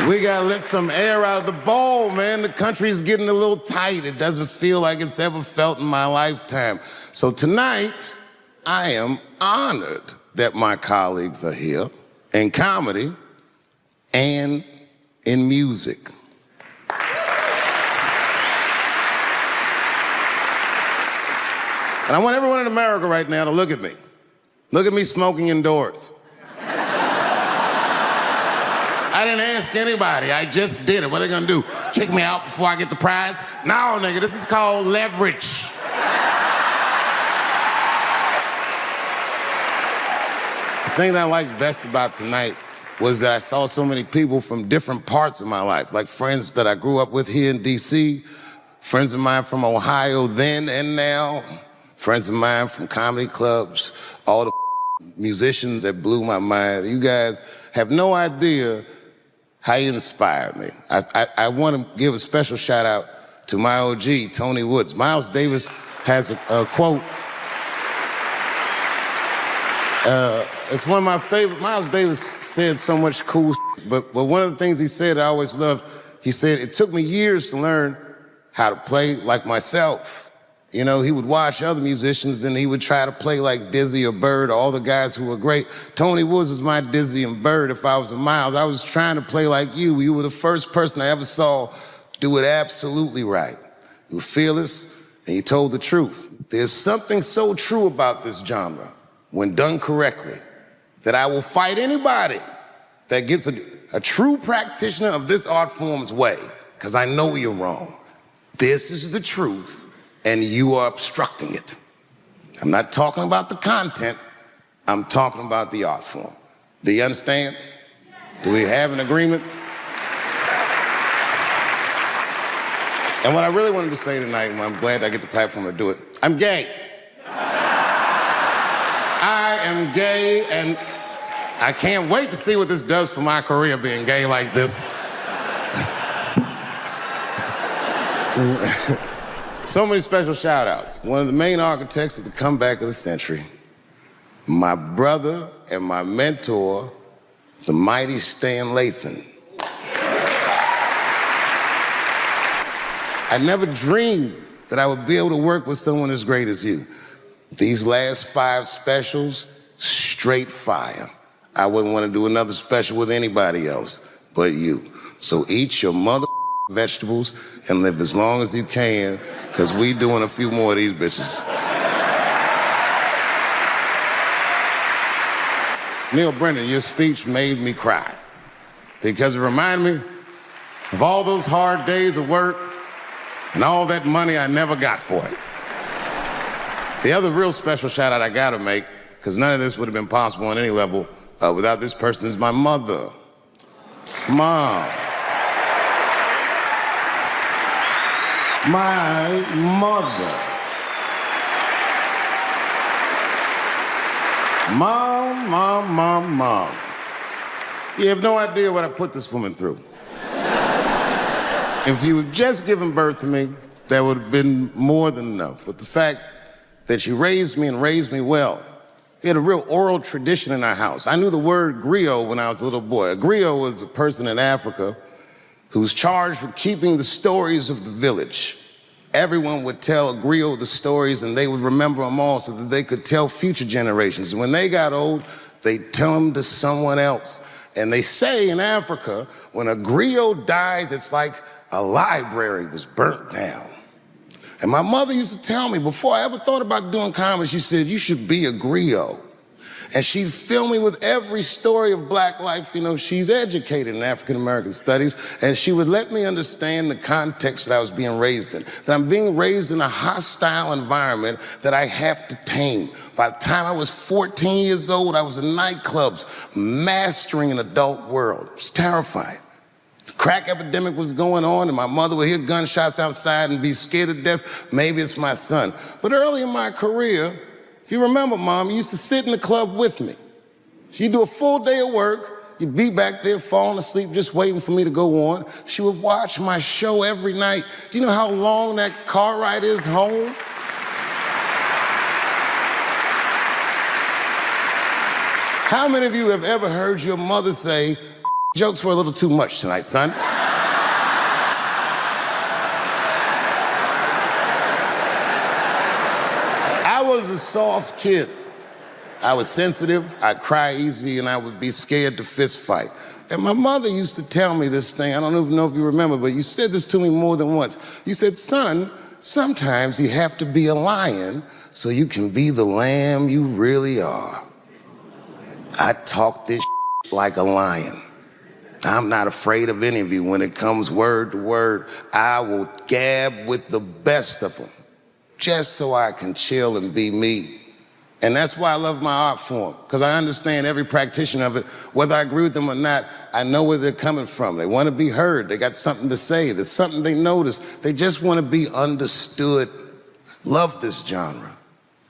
We gotta let some air out of the ball, man. The country's getting a little tight. It doesn't feel like it's ever felt in my lifetime. So tonight, I am honored that my colleagues are here in comedy and in music. And I want everyone in America right now to look at me. Look at me smoking indoors. I didn't ask anybody, I just did it. What are they gonna do? Kick me out before I get the prize? No, nigga, this is called leverage. The thing that I liked best about tonight was that I saw so many people from different parts of my life, like friends that I grew up with here in DC, friends of mine from Ohio then and now, friends of mine from comedy clubs, all the musicians that blew my mind. You guys have no idea how you inspired me. I want to give a special shout out to my OG, Tony Woods. Miles Davis has a quote. It's one of my favorite. Miles Davis said so much cool shit, but one of the things he said I always loved, he said, it took me years to learn how to play like myself. You know, he would watch other musicians and he would try to play like Dizzy or Bird, or all the guys who were great. Tony Woods was my Dizzy and Bird if I was a Miles. I was trying to play like you. You were the first person I ever saw do it absolutely right. You were fearless and you told the truth. There's something so true about this genre, when done correctly, that I will fight anybody that gets a true practitioner of this art form's way, because I know you're wrong. This is the truth, and you are obstructing it. I'm not talking about the content, I'm talking about the art form. Do you understand? Do we have an agreement? And what I really wanted to say tonight, and I'm glad I get the platform to do it, I'm gay. I am gay, and I can't wait to see what this does for my career, being gay like this. So many special shout outs. One of the main architects of the comeback of the century, my brother and my mentor, the mighty Stan Lathan. I never dreamed that I would be able to work with someone as great as you. These last 5 specials, straight fire. I wouldn't want to do another special with anybody else but you. So eat your mother vegetables and live as long as you can, because we doing a few more of these bitches. Neil Brennan, your speech made me cry, because it reminded me of all those hard days of work and all that money I never got for it. The other real special shout out I gotta make because none of this would have been possible on any level without this person. Is my mother. Mom. My mother. Mom. You have no idea what I put this woman through. If you had just given birth to me, that would have been more than enough. But the fact that she raised me and raised me well, we had a real oral tradition in our house. I knew the word griot when I was a little boy. A griot was a person in Africa who was charged with keeping the stories of the village. Everyone would tell a griot the stories and they would remember them all so that they could tell future generations. And when they got old, they'd tell them to someone else. And they say in Africa, when a griot dies, it's like a library was burnt down. And my mother used to tell me, before I ever thought about doing comedy, she said, you should be a griot. And she'd fill me with every story of black life. You know, she's educated in African-American studies, and she would let me understand the context that I was being raised in, that I'm being raised in a hostile environment that I have to tame. By the time I was 14 years old, I was in nightclubs, mastering an adult world. It was terrifying. The crack epidemic was going on, and my mother would hear gunshots outside and be scared to death. Maybe it's my son. But early in my career, if you remember, Mom, you used to sit in the club with me. She'd do a full day of work. You'd be back there falling asleep, just waiting for me to go on. She would watch my show every night. Do you know how long that car ride is home? How many of you have ever heard your mother say, jokes were a little too much tonight, son? I was a soft kid. I was sensitive, I'd cry easy, and I would be scared to fist fight. And my mother used to tell me this thing, I don't even know if you remember, but you said this to me more than once. You said, son, sometimes you have to be a lion so you can be the lamb you really are. I talk this like a lion. I'm not afraid of any of you. When it comes word to word, I will gab with the best of them, just so I can chill and be me. And that's why I love my art form, because I understand every practitioner of it. Whether I agree with them or not, I know where they're coming from. They want to be heard. They got something to say. There's something they notice. They just want to be understood. Love this genre.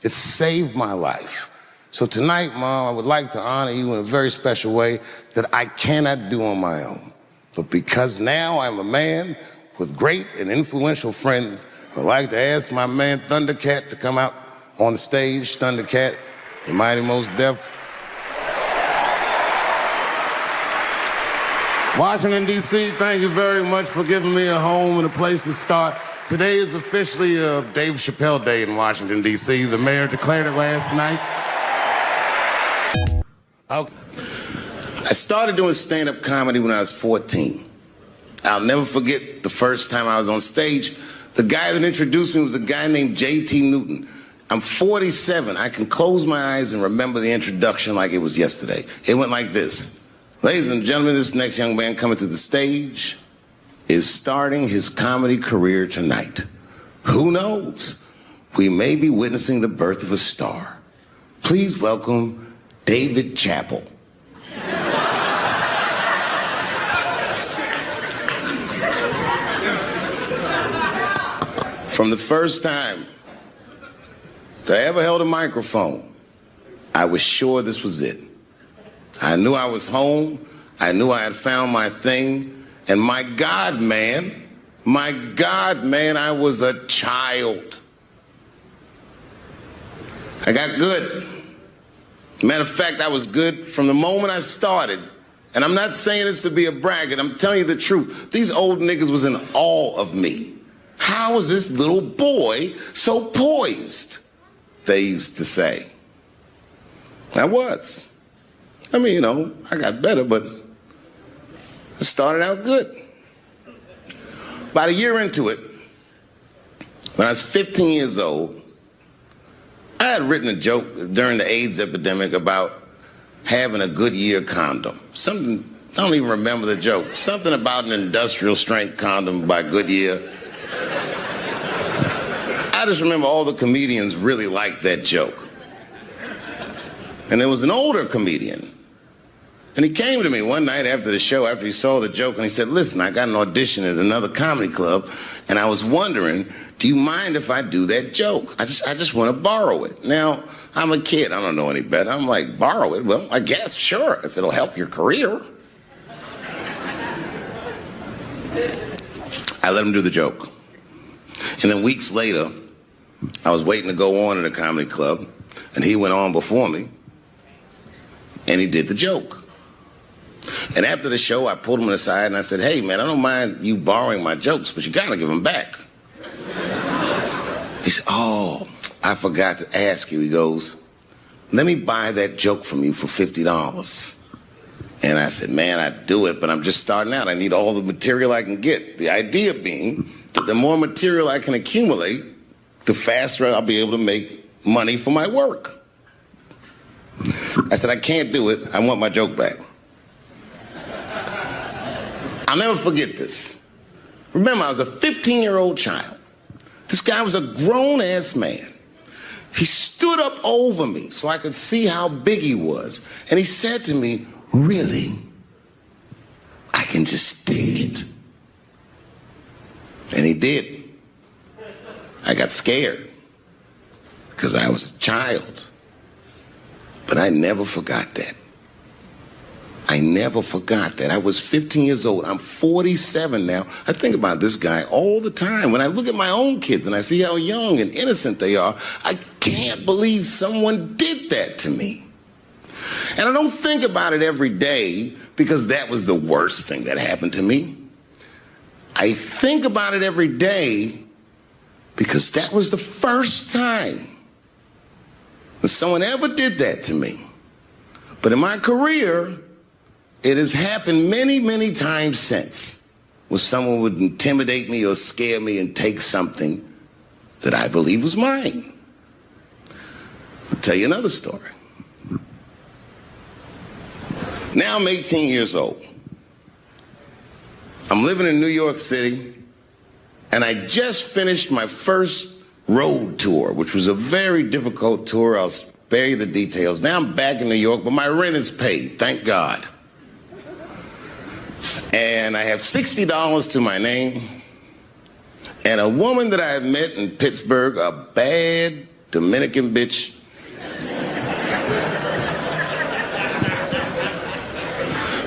It saved my life. So tonight, Mom, I would like to honor you in a very special way that I cannot do on my own. But because now I'm a man with great and influential friends, I'd like to ask my man Thundercat to come out on the stage. Thundercat, the Mighty Most Def. Washington, D.C., thank you very much for giving me a home and a place to start. Today is officially Dave Chappelle Day in Washington, D.C. The mayor declared it last night. I started doing stand-up comedy when I was 14. I'll never forget the first time I was on stage. The guy that introduced me was a guy named J.T. Newton. I'm 47. I can close my eyes and remember the introduction like it was yesterday. It went like this. Ladies and gentlemen, this next young man coming to the stage is starting his comedy career tonight. Who knows? We may be witnessing the birth of a star. Please welcome David Chappelle. From the first time that I ever held a microphone, I was sure this was it. I knew I was home. I knew I had found my thing. And my God, man, I was a child. I got good. Matter of fact, I was good from the moment I started. And I'm not saying this to be a braggart. I'm telling you the truth. These old niggas was in awe of me. How is this little boy so poised? They used to say. I was. I mean, you know, I got better, but it started out good. About a year into it, when I was 15 years old, I had written a joke during the AIDS epidemic about having a Goodyear condom. Something, I don't even remember the joke. Something about an industrial strength condom by Goodyear. I just remember all the comedians really liked that joke. And there was an older comedian. And he came to me one night after the show, after he saw the joke, and he said, listen, I got an audition at another comedy club, and I was wondering, do you mind if I do that joke? I just want to borrow it. Now, I'm a kid. I don't know any better. I'm like, borrow it? Well, I guess, sure, if it'll help your career. I let him do the joke. And then weeks later, I was waiting to go on at a comedy club, and he went on before me, and he did the joke. And after the show, I pulled him aside and I said, hey, man, I don't mind you borrowing my jokes, but you got to give them back. He said, oh, I forgot to ask you. He goes, let me buy that joke from you for $50. And I said, man, I'd do it, but I'm just starting out. I need all the material I can get. The idea being that the more material I can accumulate, the faster I'll be able to make money for my work. I said, I can't do it. I want my joke back. I'll never forget this. Remember, I was a 15-year-old child. This guy was a grown-ass man. He stood up over me so I could see how big he was. And he said to me, really? I can just take it. And he did. I got scared because I was a child. But I never forgot that. I never forgot that. I was 15 years old. I'm 47 now. I think about this guy all the time. When I look at my own kids and I see how young and innocent they are, I can't believe someone did that to me. And I don't think about it every day because that was the worst thing that happened to me. I think about it every day because that was the first time that someone ever did that to me. But in my career, it has happened many, many times since, where someone would intimidate me or scare me and take something that I believe was mine. I'll tell you another story. Now I'm 18 years old. I'm living in New York City, and I just finished my first road tour, which was a very difficult tour. I'll spare you the details. Now I'm back in New York, but my rent is paid, thank God. And I have $60 to my name, and a woman that I had met in Pittsburgh, a bad Dominican bitch,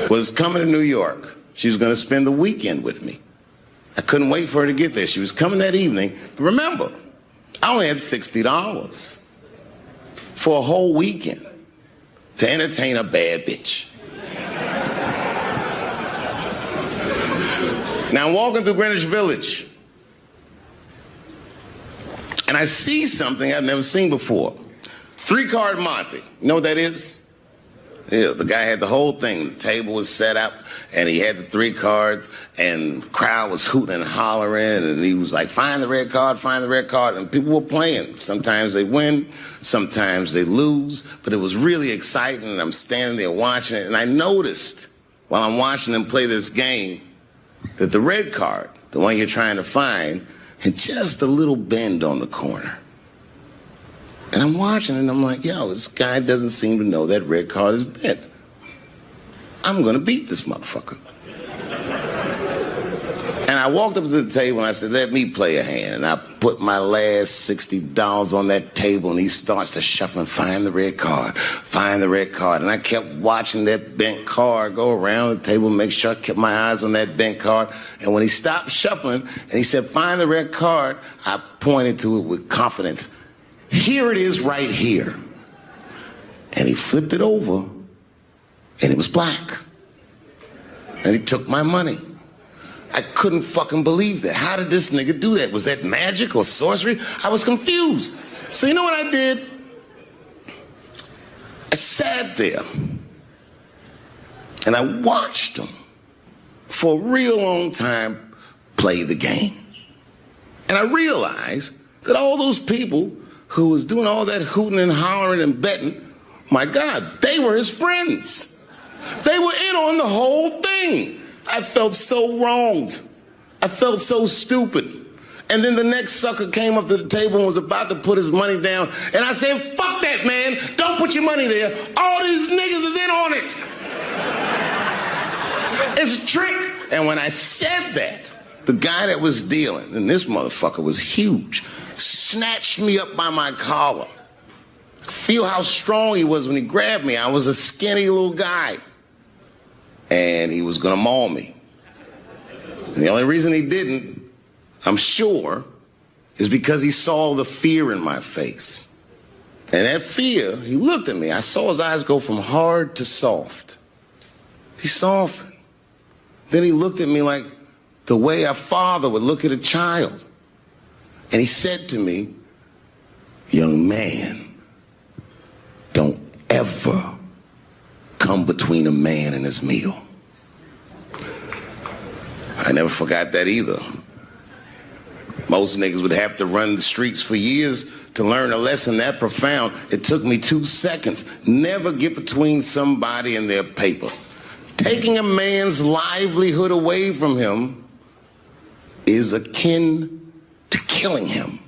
was coming to New York. She was going to spend the weekend with me. I couldn't wait for her to get there. She was coming that evening. But remember, I only had $60 for a whole weekend to entertain a bad bitch. Now I'm walking through Greenwich Village, and I see something I've never seen before. 3-card Monte. You know what that is? Yeah, the guy had the whole thing. The table was set up, and he had the 3 cards, and the crowd was hooting and hollering, and he was like, find the red card, find the red card, and people were playing. Sometimes they win, sometimes they lose, but it was really exciting, and I'm standing there watching it, and I noticed while I'm watching them play this game that the red card, the one you're trying to find, had just a little bend on the corner. And I'm watching it, and I'm like, yo, this guy doesn't seem to know that red card is bent. I'm going to beat this motherfucker. And I walked up to the table, and I said, let me play a hand. And I put my last $60 on that table, and he starts to shuffle and find the red card, find the red card. And I kept watching that bent card go around the table, make sure I kept my eyes on that bent card. And when he stopped shuffling, and he said, find the red card, I pointed to it with confidence. Here it is right here. And he flipped it over, and it was black. And he took my money. I couldn't fucking believe that. How did this nigga do that? Was that magic or sorcery? I was confused. So you know what I did? I sat there, and I watched him for a real long time play the game. And I realized that all those people who was doing all that hooting and hollering and betting, my God, they were his friends. They were in on the whole thing. I felt so wronged. I felt so stupid. And then the next sucker came up to the table and was about to put his money down. And I said, fuck that, man. Don't put your money there. All these niggas is in on it. It's a trick. And when I said that, the guy that was dealing, and this motherfucker was huge, snatched me up by my collar. Feel how strong he was when he grabbed me. I was a skinny little guy. And he was gonna maul me. And the only reason he didn't, I'm sure, is because he saw the fear in my face. And that fear, he looked at me. I saw his eyes go from hard to soft. He softened. Then he looked at me like the way a father would look at a child. And he said to me, young man, don't ever come between a man and his meal. I never forgot that either. Most niggas would have to run the streets for years to learn a lesson that profound. It took me 2 seconds. Never get between somebody and their paper. Taking a man's livelihood away from him is akin to killing him.